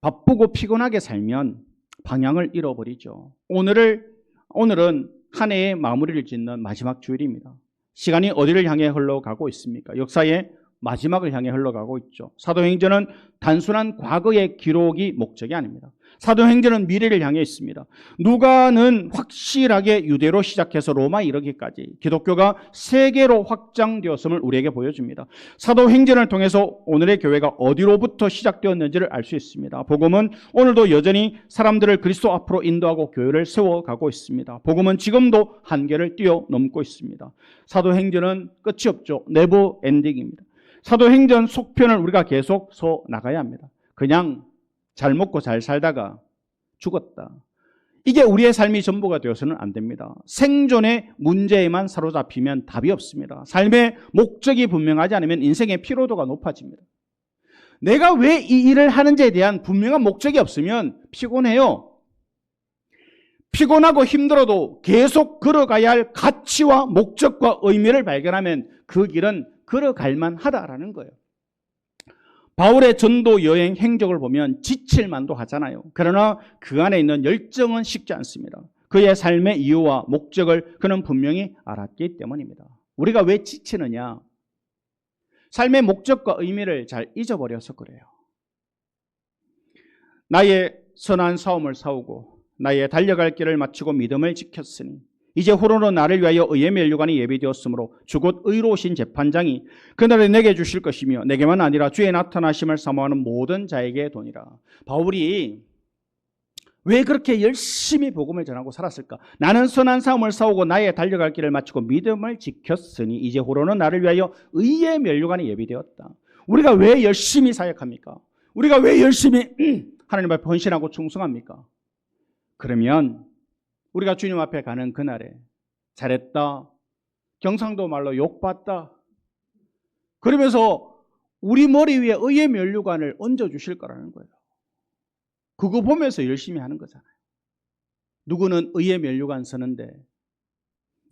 바쁘고 피곤하게 살면 방향을 잃어버리죠. 오늘은 한 해의 마무리를 짓는 마지막 주일입니다. 시간이 어디를 향해 흘러가고 있습니까? 역사의 마지막을 향해 흘러가고 있죠. 사도행전은 단순한 과거의 기록이 목적이 아닙니다. 사도행전은 미래를 향해 있습니다. 누가는 확실하게 유대로 시작해서 로마에 이르기까지 기독교가 세계로 확장되었음을 우리에게 보여줍니다. 사도행전을 통해서 오늘의 교회가 어디로부터 시작되었는지를 알 수 있습니다. 복음은 오늘도 여전히 사람들을 그리스도 앞으로 인도하고 교회를 세워가고 있습니다. 복음은 지금도 한계를 뛰어넘고 있습니다. 사도행전은 끝이 없죠. 네버 엔딩입니다. 사도행전 속편을 우리가 계속 서 나가야 합니다. 그냥 잘 먹고 잘 살다가 죽었다. 이게 우리의 삶이 전부가 되어서는 안 됩니다. 생존의 문제에만 사로잡히면 답이 없습니다. 삶의 목적이 분명하지 않으면 인생의 피로도가 높아집니다. 내가 왜 이 일을 하는지에 대한 분명한 목적이 없으면 피곤해요. 피곤하고 힘들어도 계속 걸어가야 할 가치와 목적과 의미를 발견하면 그 길은 걸어갈 만하다라는 거예요. 바울의 전도 여행 행적을 보면 지칠 만도 하잖아요. 그러나 그 안에 있는 열정은 식지 않습니다. 그의 삶의 이유와 목적을 그는 분명히 알았기 때문입니다. 우리가 왜 지치느냐? 삶의 목적과 의미를 잘 잊어버려서 그래요. 나의 선한 싸움을 싸우고 나의 달려갈 길을 마치고 믿음을 지켰으니 이제 홀로는 나를 위하여 의의 면류관이 예비되었으므로 주곧 의로우신 재판장이 그날에 내게 주실 것이며 내게만 아니라 주의 나타나심을 사모하는 모든 자에게 도니라. 바울이 왜 그렇게 열심히 복음을 전하고 살았을까? 나는 선한 싸움을 싸우고 나의 달려갈 길을 마치고 믿음을 지켰으니 이제 홀로는 나를 위하여 의의 면류관이 예비되었다. 우리가 왜 열심히 사역합니까? 우리가 왜 열심히 하나님 앞에 헌신하고 충성합니까? 그러면 우리가 주님 앞에 가는 그날에 잘했다, 경상도 말로 욕받다, 그러면서 우리 머리 위에 의의 면류관을 얹어주실 거라는 거예요. 그거 보면서 열심히 하는 거잖아요. 누구는 의의 면류관 서는데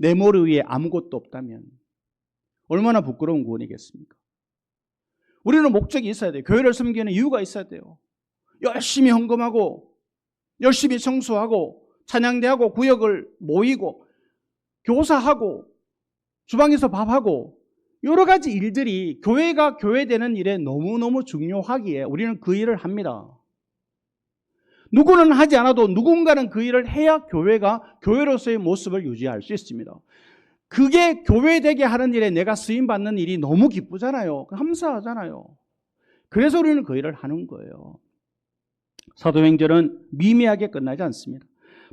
내 머리 위에 아무것도 없다면 얼마나 부끄러운 구원이겠습니까? 우리는 목적이 있어야 돼요. 교회를 섬기는 이유가 있어야 돼요. 열심히 헌금하고 열심히 청소하고 찬양대하고 구역을 모이고 교사하고 주방에서 밥하고 여러 가지 일들이 교회가 교회되는 일에 너무너무 중요하기에 우리는 그 일을 합니다. 누구는 하지 않아도 누군가는 그 일을 해야 교회가 교회로서의 모습을 유지할 수 있습니다. 그게 교회되게 하는 일에 내가 쓰임받는 일이 너무 기쁘잖아요. 감사하잖아요. 그래서 우리는 그 일을 하는 거예요. 사도행전은 미미하게 끝나지 않습니다.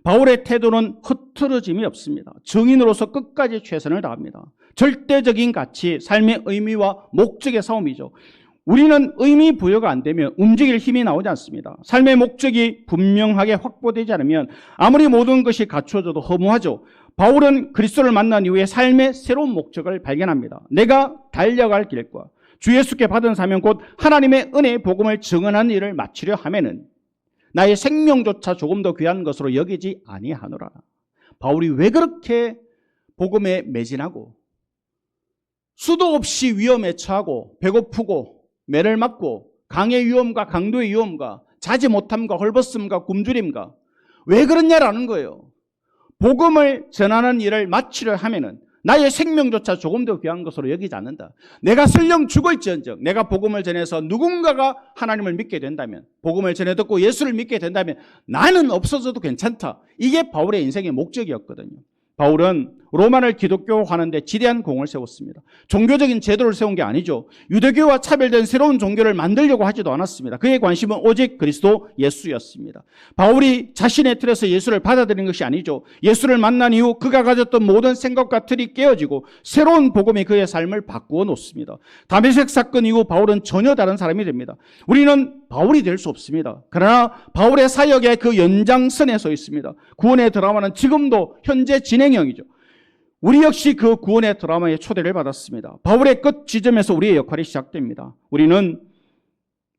바울의 태도는 흐트러짐이 없습니다. 증인으로서 끝까지 최선을 다합니다. 절대적인 가치, 삶의 의미와 목적의 싸움이죠. 우리는 의미 부여가 안 되면 움직일 힘이 나오지 않습니다. 삶의 목적이 분명하게 확보되지 않으면 아무리 모든 것이 갖추어져도 허무하죠. 바울은 그리스도를 만난 이후에 삶의 새로운 목적을 발견합니다. 내가 달려갈 길과 주 예수께 받은 사명 곧 하나님의 은혜의 복음을 증언하는 일을 마치려 하면은 나의 생명조차 조금 더 귀한 것으로 여기지 아니하노라. 바울이 왜 그렇게 복음에 매진하고 수도 없이 위험에 처하고 배고프고 매를 맞고 강의 위험과 강도의 위험과 자지 못함과 헐벗음과 굶주림과 왜 그러냐라는 거예요. 복음을 전하는 일을 마치려 하면은 나의 생명조차 조금 더 귀한 것으로 여기지 않는다. 내가 설령 죽을지언정 내가 복음을 전해서 누군가가 하나님을 믿게 된다면, 복음을 전해 듣고 예수를 믿게 된다면 나는 없어져도 괜찮다. 이게 바울의 인생의 목적이었거든요. 바울은 로마를 기독교화하는데 지대한 공을 세웠습니다. 종교적인 제도를 세운 게 아니죠. 유대교와 차별된 새로운 종교를 만들려고 하지도 않았습니다. 그의 관심은 오직 그리스도 예수였습니다. 바울이 자신의 틀에서 예수를 받아들인 것이 아니죠. 예수를 만난 이후 그가 가졌던 모든 생각과 틀이 깨어지고 새로운 복음이 그의 삶을 바꾸어 놓습니다. 다메섹 사건 이후 바울은 전혀 다른 사람이 됩니다. 우리는 바울이 될 수 없습니다. 그러나 바울의 사역의 그 연장선에 서 있습니다. 구원의 드라마는 지금도 현재 진행형이죠. 우리 역시 그 구원의 드라마에 초대를 받았습니다. 바울의 끝 지점에서 우리의 역할이 시작됩니다. 우리는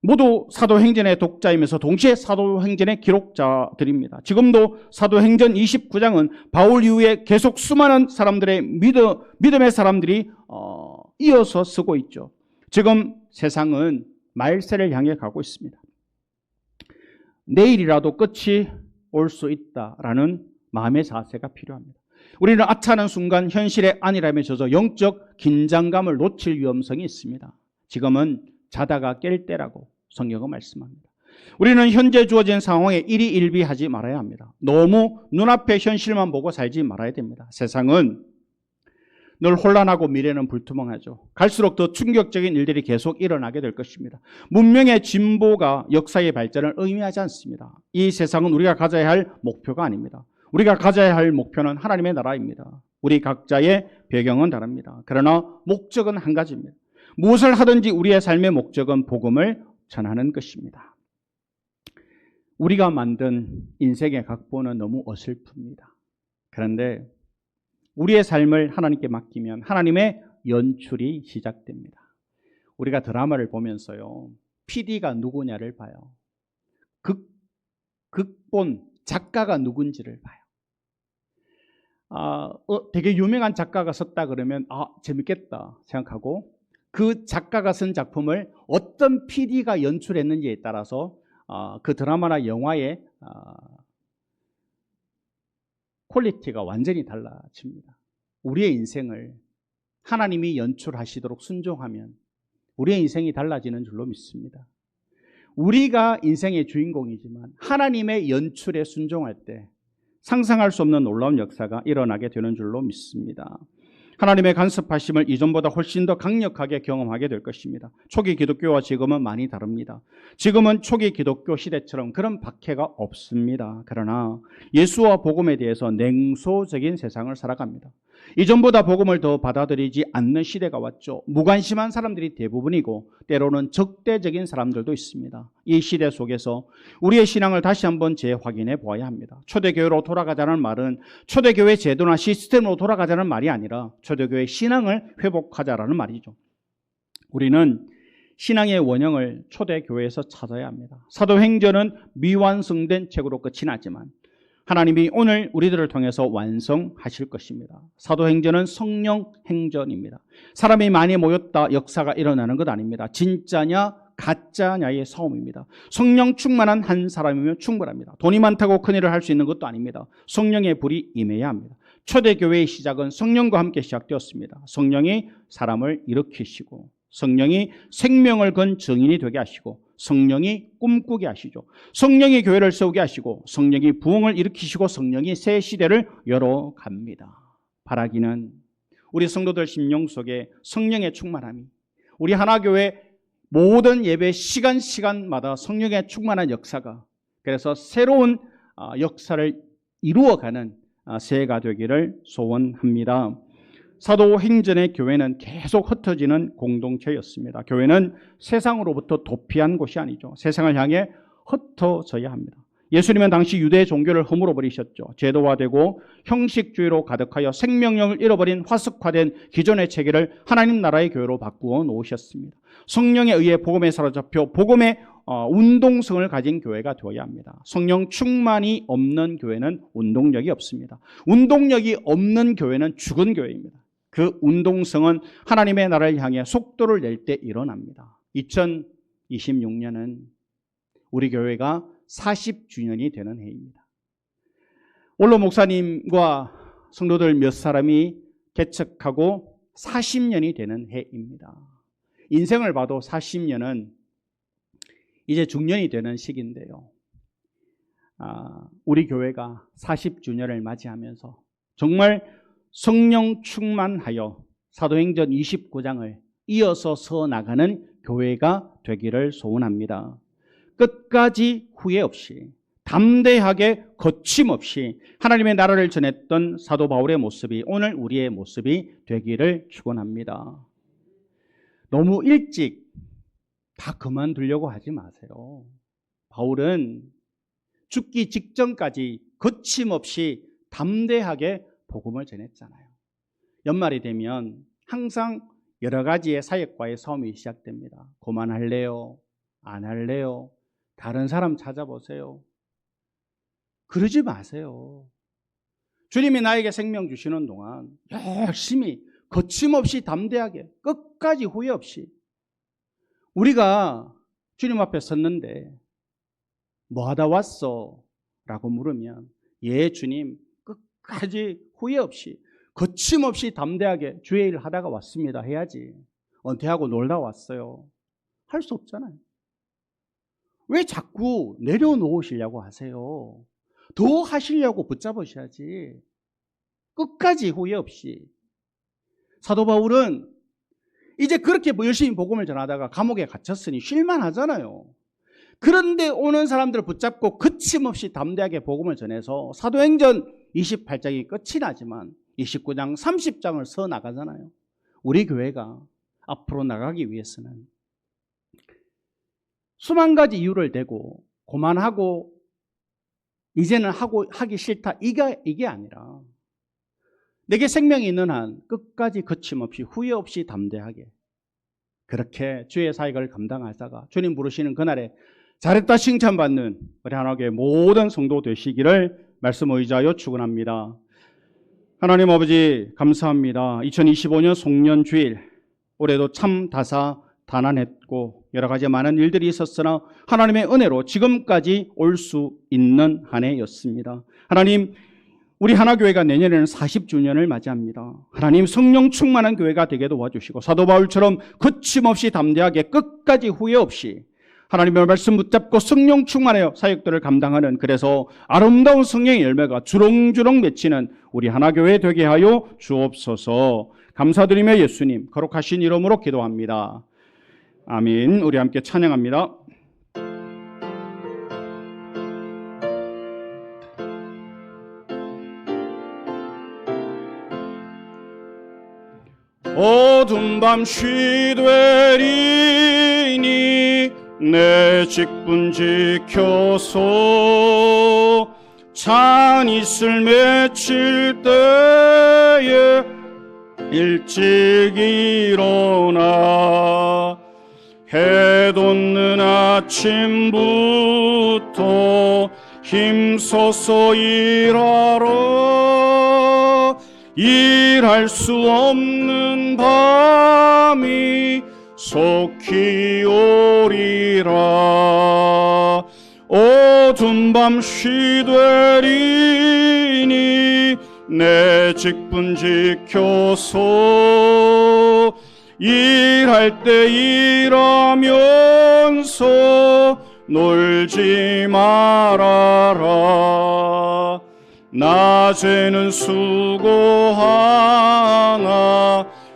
모두 사도행전의 독자이면서 동시에 사도행전의 기록자들입니다. 지금도 사도행전 29장은 바울 이후에 계속 수많은 사람들의 믿음의 사람들이 이어서 쓰고 있죠. 지금 세상은 말세를 향해 가고 있습니다. 내일이라도 끝이 올 수 있다라는 마음의 자세가 필요합니다. 우리는 아차하는 순간 현실의 안일함에 젖어 영적 긴장감을 놓칠 위험성이 있습니다. 지금은 자다가 깰 때라고 성경은 말씀합니다. 우리는 현재 주어진 상황에 일희일비하지 말아야 합니다. 너무 눈앞의 현실만 보고 살지 말아야 됩니다. 세상은 늘 혼란하고 미래는 불투명하죠. 갈수록 더 충격적인 일들이 계속 일어나게 될 것입니다. 문명의 진보가 역사의 발전을 의미하지 않습니다. 이 세상은 우리가 가져야 할 목표가 아닙니다. 우리가 가져야 할 목표는 하나님의 나라입니다. 우리 각자의 배경은 다릅니다. 그러나 목적은 한 가지입니다. 무엇을 하든지 우리의 삶의 목적은 복음을 전하는 것입니다. 우리가 만든 인생의 각본은 너무 어설픕니다. 그런데 우리의 삶을 하나님께 맡기면 하나님의 연출이 시작됩니다. 우리가 드라마를 보면서요, PD가 누구냐를 봐요. 극본, 작가가 누군지를 봐요. 되게 유명한 작가가 썼다 그러면 재밌겠다 생각하고 그 작가가 쓴 작품을 어떤 PD가 연출했는지에 따라서 그 드라마나 영화의 퀄리티가 완전히 달라집니다. 우리의 인생을 하나님이 연출하시도록 순종하면 우리의 인생이 달라지는 줄로 믿습니다. 우리가 인생의 주인공이지만 하나님의 연출에 순종할 때 상상할 수 없는 놀라운 역사가 일어나게 되는 줄로 믿습니다. 하나님의 간섭하심을 이전보다 훨씬 더 강력하게 경험하게 될 것입니다. 초기 기독교와 지금은 많이 다릅니다. 지금은 초기 기독교 시대처럼 그런 박해가 없습니다. 그러나 예수와 복음에 대해서 냉소적인 세상을 살아갑니다. 이전보다 복음을 더 받아들이지 않는 시대가 왔죠. 무관심한 사람들이 대부분이고 때로는 적대적인 사람들도 있습니다. 이 시대 속에서 우리의 신앙을 다시 한번 재확인해 보아야 합니다. 초대교회로 돌아가자는 말은 초대교회 제도나 시스템으로 돌아가자는 말이 아니라 초대교회 신앙을 회복하자라는 말이죠. 우리는 신앙의 원형을 초대교회에서 찾아야 합니다. 사도행전은 미완성된 책으로 끝이 나지만 하나님이 오늘 우리들을 통해서 완성하실 것입니다. 사도행전은 성령 행전입니다. 사람이 많이 모였다 역사가 일어나는 것 아닙니다. 진짜냐 가짜냐의 싸움입니다. 성령 충만한 한 사람이면 충분합니다. 돈이 많다고 큰일을 할 수 있는 것도 아닙니다. 성령의 불이 임해야 합니다. 초대교회의 시작은 성령과 함께 시작되었습니다. 성령이 사람을 일으키시고 성령이 생명을 건 증인이 되게 하시고 성령이 꿈꾸게 하시죠. 성령이 교회를 세우게 하시고 성령이 부흥을 일으키시고 성령이 새 시대를 열어갑니다. 바라기는 우리 성도들 심령 속에 성령의 충만함이 우리 하나교회 모든 예배 시간마다 성령의 충만한 역사가 그래서 새로운 역사를 이루어가는 새해가 되기를 소원합니다. 사도행전의 교회는 계속 흩어지는 공동체였습니다. 교회는 세상으로부터 도피한 곳이 아니죠. 세상을 향해 흩어져야 합니다. 예수님은 당시 유대 종교를 허물어 버리셨죠. 제도화되고 형식주의로 가득하여 생명력을 잃어버린 화석화된 기존의 체계를 하나님 나라의 교회로 바꾸어 놓으셨습니다. 성령에 의해 복음에 사로잡혀 복음의 운동성을 가진 교회가 되어야 합니다. 성령 충만이 없는 교회는 운동력이 없습니다. 운동력이 없는 교회는 죽은 교회입니다. 그 운동성은 하나님의 나라를 향해 속도를 낼 때 일어납니다. 2026년은 우리 교회가 40주년이 되는 해입니다. 원로 목사님과 성도들 몇 사람이 개척하고 40년이 되는 해입니다. 인생을 봐도 40년은 이제 중년이 되는 시기인데요. 우리 교회가 40주년을 맞이하면서 정말 성령 충만하여 사도행전 29장을 이어서 서 나가는 교회가 되기를 소원합니다. 끝까지 후회 없이 담대하게 거침없이 하나님의 나라를 전했던 사도 바울의 모습이 오늘 우리의 모습이 되기를 축원합니다. 너무 일찍 다 그만두려고 하지 마세요. 바울은 죽기 직전까지 거침없이 담대하게 복음을 전했잖아요. 연말이 되면 항상 여러 가지의 사역과의 싸움이 시작됩니다. 그만할래요? 안 할래요? 다른 사람 찾아보세요. 그러지 마세요. 주님이 나에게 생명 주시는 동안 열심히 거침없이 담대하게 끝까지 후회 없이 우리가 주님 앞에 섰는데 뭐 하다 왔어? 라고 물으면 예 주님 끝까지 후회 없이 거침없이 담대하게 주의 일 하다가 왔습니다 해야지. 은퇴하고 놀다 왔어요. 할 수 없잖아요. 왜 자꾸 내려놓으시려고 하세요? 더 하시려고 붙잡으셔야지. 끝까지 후회 없이. 사도 바울은 이제 그렇게 열심히 복음을 전하다가 감옥에 갇혔으니 쉴만하잖아요. 그런데 오는 사람들을 붙잡고 거침없이 담대하게 복음을 전해서 사도행전 28장이 끝이 나지만 29장 30장을 서 나가잖아요. 우리 교회가 앞으로 나가기 위해서는 수만 가지 이유를 대고 그만하고 이제는 하기 싫다 이게 아니라 내게 생명이 있는 한 끝까지 거침없이 후회 없이 담대하게 그렇게 주의 사역을 감당하다가 주님 부르시는 그날에 잘했다 칭찬받는 우리 하나님의 모든 성도 되시기를 말씀 의지하여 축원합니다. 하나님 아버지 감사합니다. 2025년 송년주일 올해도 참 다사다난했고 여러 가지 많은 일들이 있었으나 하나님의 은혜로 지금까지 올 수 있는 한 해였습니다. 하나님 우리 하나교회가 내년에는 40주년을 맞이합니다. 하나님 성령 충만한 교회가 되게 도와주시고 사도 바울처럼 거침없이 담대하게 끝까지 후회 없이 하나님의 말씀 붙잡고 성령 충만하여 사역들을 감당하는 그래서 아름다운 성령의 열매가 주렁주렁 맺히는 우리 하나교회 되게 하여 주옵소서. 감사드리며 예수님 거룩하신 이름으로 기도합니다. 아멘. 우리 함께 찬양합니다. 어두운 밤 쉬되리니 내 직분 지켜서 찬 이슬 맺힐 때에 일찍 일어나 해 돋는 아침부터 힘써서 일하러 일할 수 없는 밤이 속히 오리라. 어두운 밤 쉬되리니 내 직분 지켜서 일할 때 일하면서 놀지 말아라. 낮에는 수고하나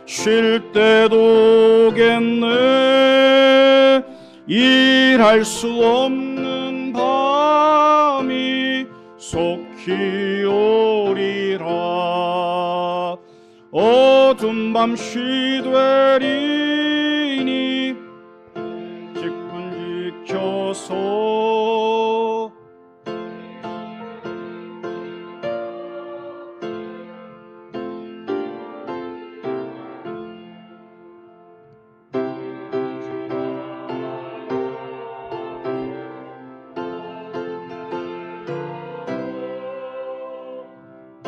쉴 때도 오겠네. 일할 수 없는 밤이 속히 오리라. 어두운 밤 쉬되리니 직분 지켜서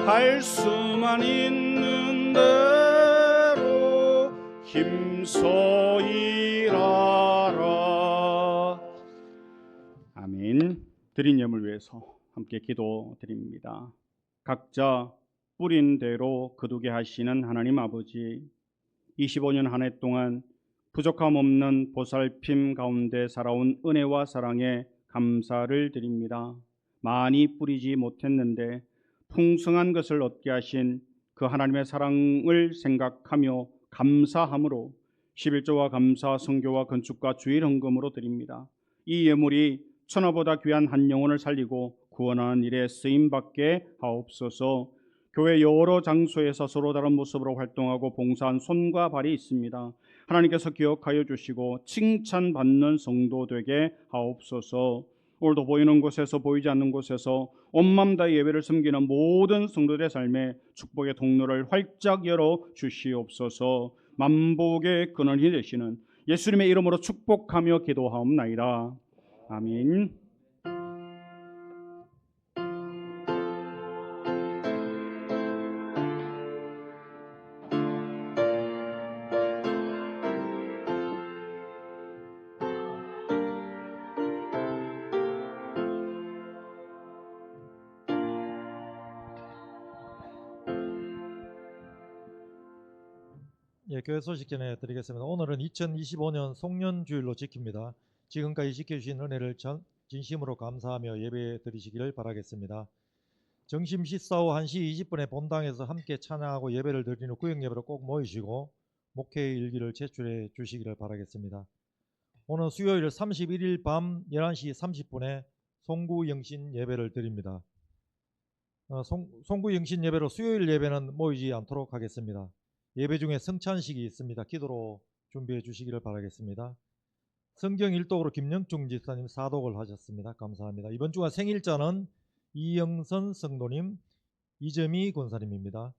할 수만 있는 대로 힘써 일하라. 아멘. 드린 예물 위해서 함께 기도드립니다. 각자 뿌린 대로 거두게 하시는 하나님 아버지, 25년 한 해 동안 부족함 없는 보살핌 가운데 살아온 은혜와 사랑에 감사를 드립니다. 많이 뿌리지 못했는데 풍성한 것을 얻게 하신 그 하나님의 사랑을 생각하며 감사함으로 11조와 감사, 선교와 건축과 주일 헌금으로 드립니다. 이 예물이 천하보다 귀한 한 영혼을 살리고 구원하는 일에 쓰임받게 하옵소서. 교회 여러 장소에서 서로 다른 모습으로 활동하고 봉사한 손과 발이 있습니다. 하나님께서 기억하여 주시고 칭찬받는 성도 되게 하옵소서. 오늘도 보이는 곳에서 보이지 않는 곳에서 온 마음 다해 예배를 섬기는 모든 성도들의 삶에 축복의 통로를 활짝 열어 주시옵소서. 만복의 근원이 되시는 예수님의 이름으로 축복하며 기도하옵나이다. 아멘. 예, 교회 소식 전해드리겠습니다. 오늘은 2025년 송년주일로 지킵니다. 지금까지 지켜주신 은혜를 진심으로 감사하며 예배 드리시기를 바라겠습니다. 정심 식사 후 1시 20분에 본당에서 함께 찬양하고 예배를 드리는 후 구역 예배로 꼭 모이시고 목회의 일기를 제출해 주시기를 바라겠습니다. 오늘 수요일 31일 밤 11시 30분에 송구영신 예배를 드립니다. 송구영신 예배로 수요일 예배는 모이지 않도록 하겠습니다. 예배 중에 성찬식이 있습니다. 기도로 준비해 주시기를 바라겠습니다. 성경 일독으로 김영중 집사님 사독을 하셨습니다. 감사합니다. 이번 주가 생일자는 이영선 성도님, 이점희 권사님입니다.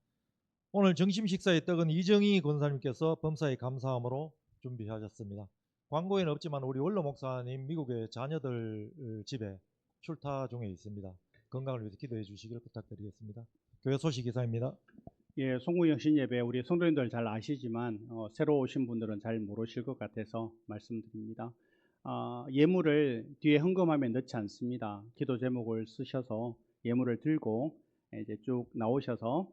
오늘 점심 식사의 떡은 이정희 권사님께서 범사에 감사함으로 준비하셨습니다. 광고에는 없지만 우리 원로 목사님 미국의 자녀들 집에 출타 중에 있습니다. 건강을 위해서 기도해 주시기를 부탁드리겠습니다. 교회 소식 이상입니다. 예, 송구영신 예배 우리 성도님들 잘 아시지만 새로 오신 분들은 잘 모르실 것 같아서 말씀드립니다. 예물을 뒤에 헌금함에 넣지 않습니다. 기도 제목을 쓰셔서 예물을 들고 이제 쭉 나오셔서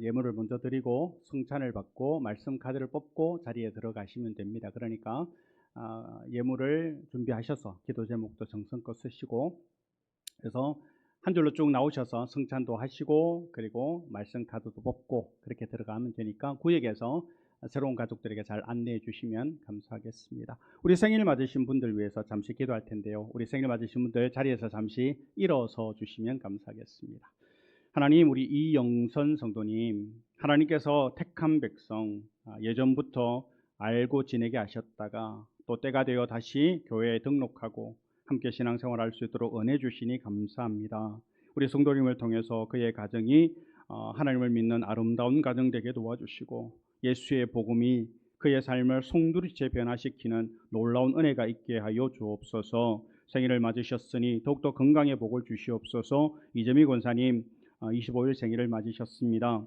예물을 먼저 드리고 성찬을 받고 말씀 카드를 뽑고 자리에 들어가시면 됩니다. 그러니까 예물을 준비하셔서 기도 제목도 정성껏 쓰시고 그래서 한 줄로 쭉 나오셔서 성찬도 하시고 그리고 말씀 카드도 뽑고 그렇게 들어가면 되니까 구역에서 새로운 가족들에게 잘 안내해 주시면 감사하겠습니다. 우리 생일 맞으신 분들 위해서 잠시 기도할 텐데요. 우리 생일 맞으신 분들 자리에서 잠시 일어서 주시면 감사하겠습니다. 하나님, 우리 이영선 성도님, 하나님께서 택한 백성 예전부터 알고 지내게 하셨다가 또 때가 되어 다시 교회에 등록하고 함께 신앙생활할 수 있도록 은혜 주시니 감사합니다. 우리 성도님을 통해서 그의 가정이 하나님을 믿는 아름다운 가정 되게 도와주시고 예수의 복음이 그의 삶을 송두리째 변화시키는 놀라운 은혜가 있게 하여 주옵소서. 생일을 맞으셨으니 더욱더 건강의 복을 주시옵소서. 이재미 권사님 25일 생일을 맞으셨습니다.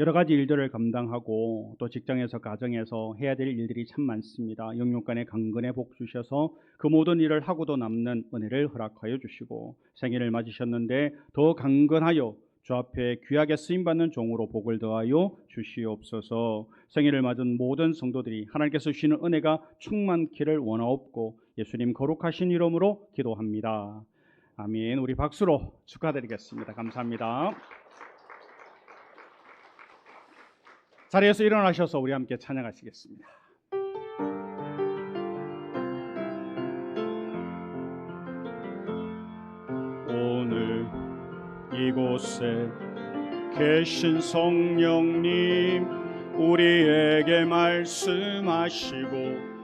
여러 가지 일들을 감당하고 또 직장에서 가정에서 해야 될 일들이 참 많습니다. 영육간에 강건의 복 주셔서 그 모든 일을 하고도 남는 은혜를 허락하여 주시고, 생일을 맞으셨는데 더 강건하여 주 앞에 귀하게 쓰임받는 종으로 복을 더하여 주시옵소서. 생일을 맞은 모든 성도들이 하나님께서 주시는 은혜가 충만키를 원하옵고 예수님 거룩하신 이름으로 기도합니다. 아멘. 우리 박수로 축하드리겠습니다. 감사합니다. 자리에서 일어나셔서 우리 함께 찬양하시겠습니다. 오늘 이곳에 계신 성령님, 우리에게 말씀하시고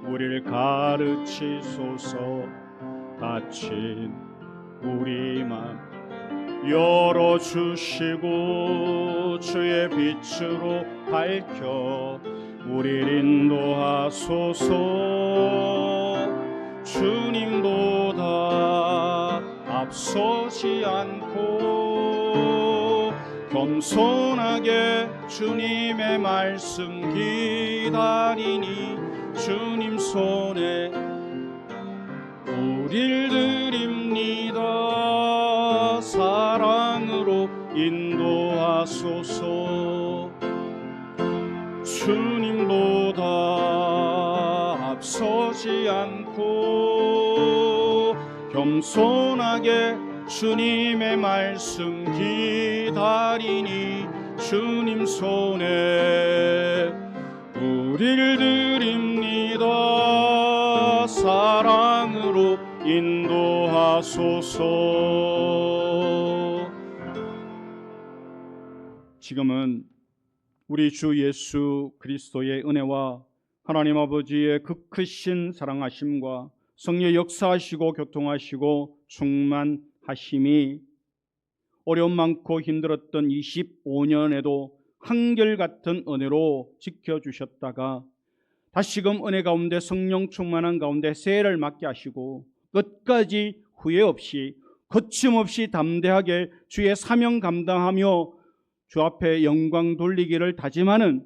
우리를 가르치소서. 닫힌 우리 맘 열어주시고 주의 빛으로 밝혀 우리를 인도하소서. 주님보다 앞서지 않고 겸손하게 주님의 말씀 기다리니 주님 손에 우릴 드립니다. 사랑으로 인도하소서. 주님보다 앞서지 않고 겸손하게 주님의 말씀 기다리니 주님 손에 우리를 드립니다. 사랑으로 인도하소서. 지금은 우리 주 예수 그리스도의 은혜와 하나님 아버지의 그 크신 사랑하심과 성령의 역사하시고 교통하시고 충만하심이 어려움 많고 힘들었던 25년에도 한결같은 은혜로 지켜주셨다가 다시금 은혜 가운데 성령 충만한 가운데 새해를 맞게 하시고 끝까지 후회 없이 거침없이 담대하게 주의 사명 감당하며 주 앞에 영광 돌리기를 다짐하는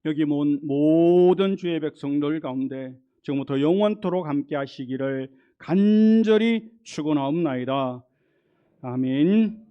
여기 모든 주의 백성들 가운데 지금부터 영원토록 함께 하시기를 간절히 축원하옵나이다. 아멘.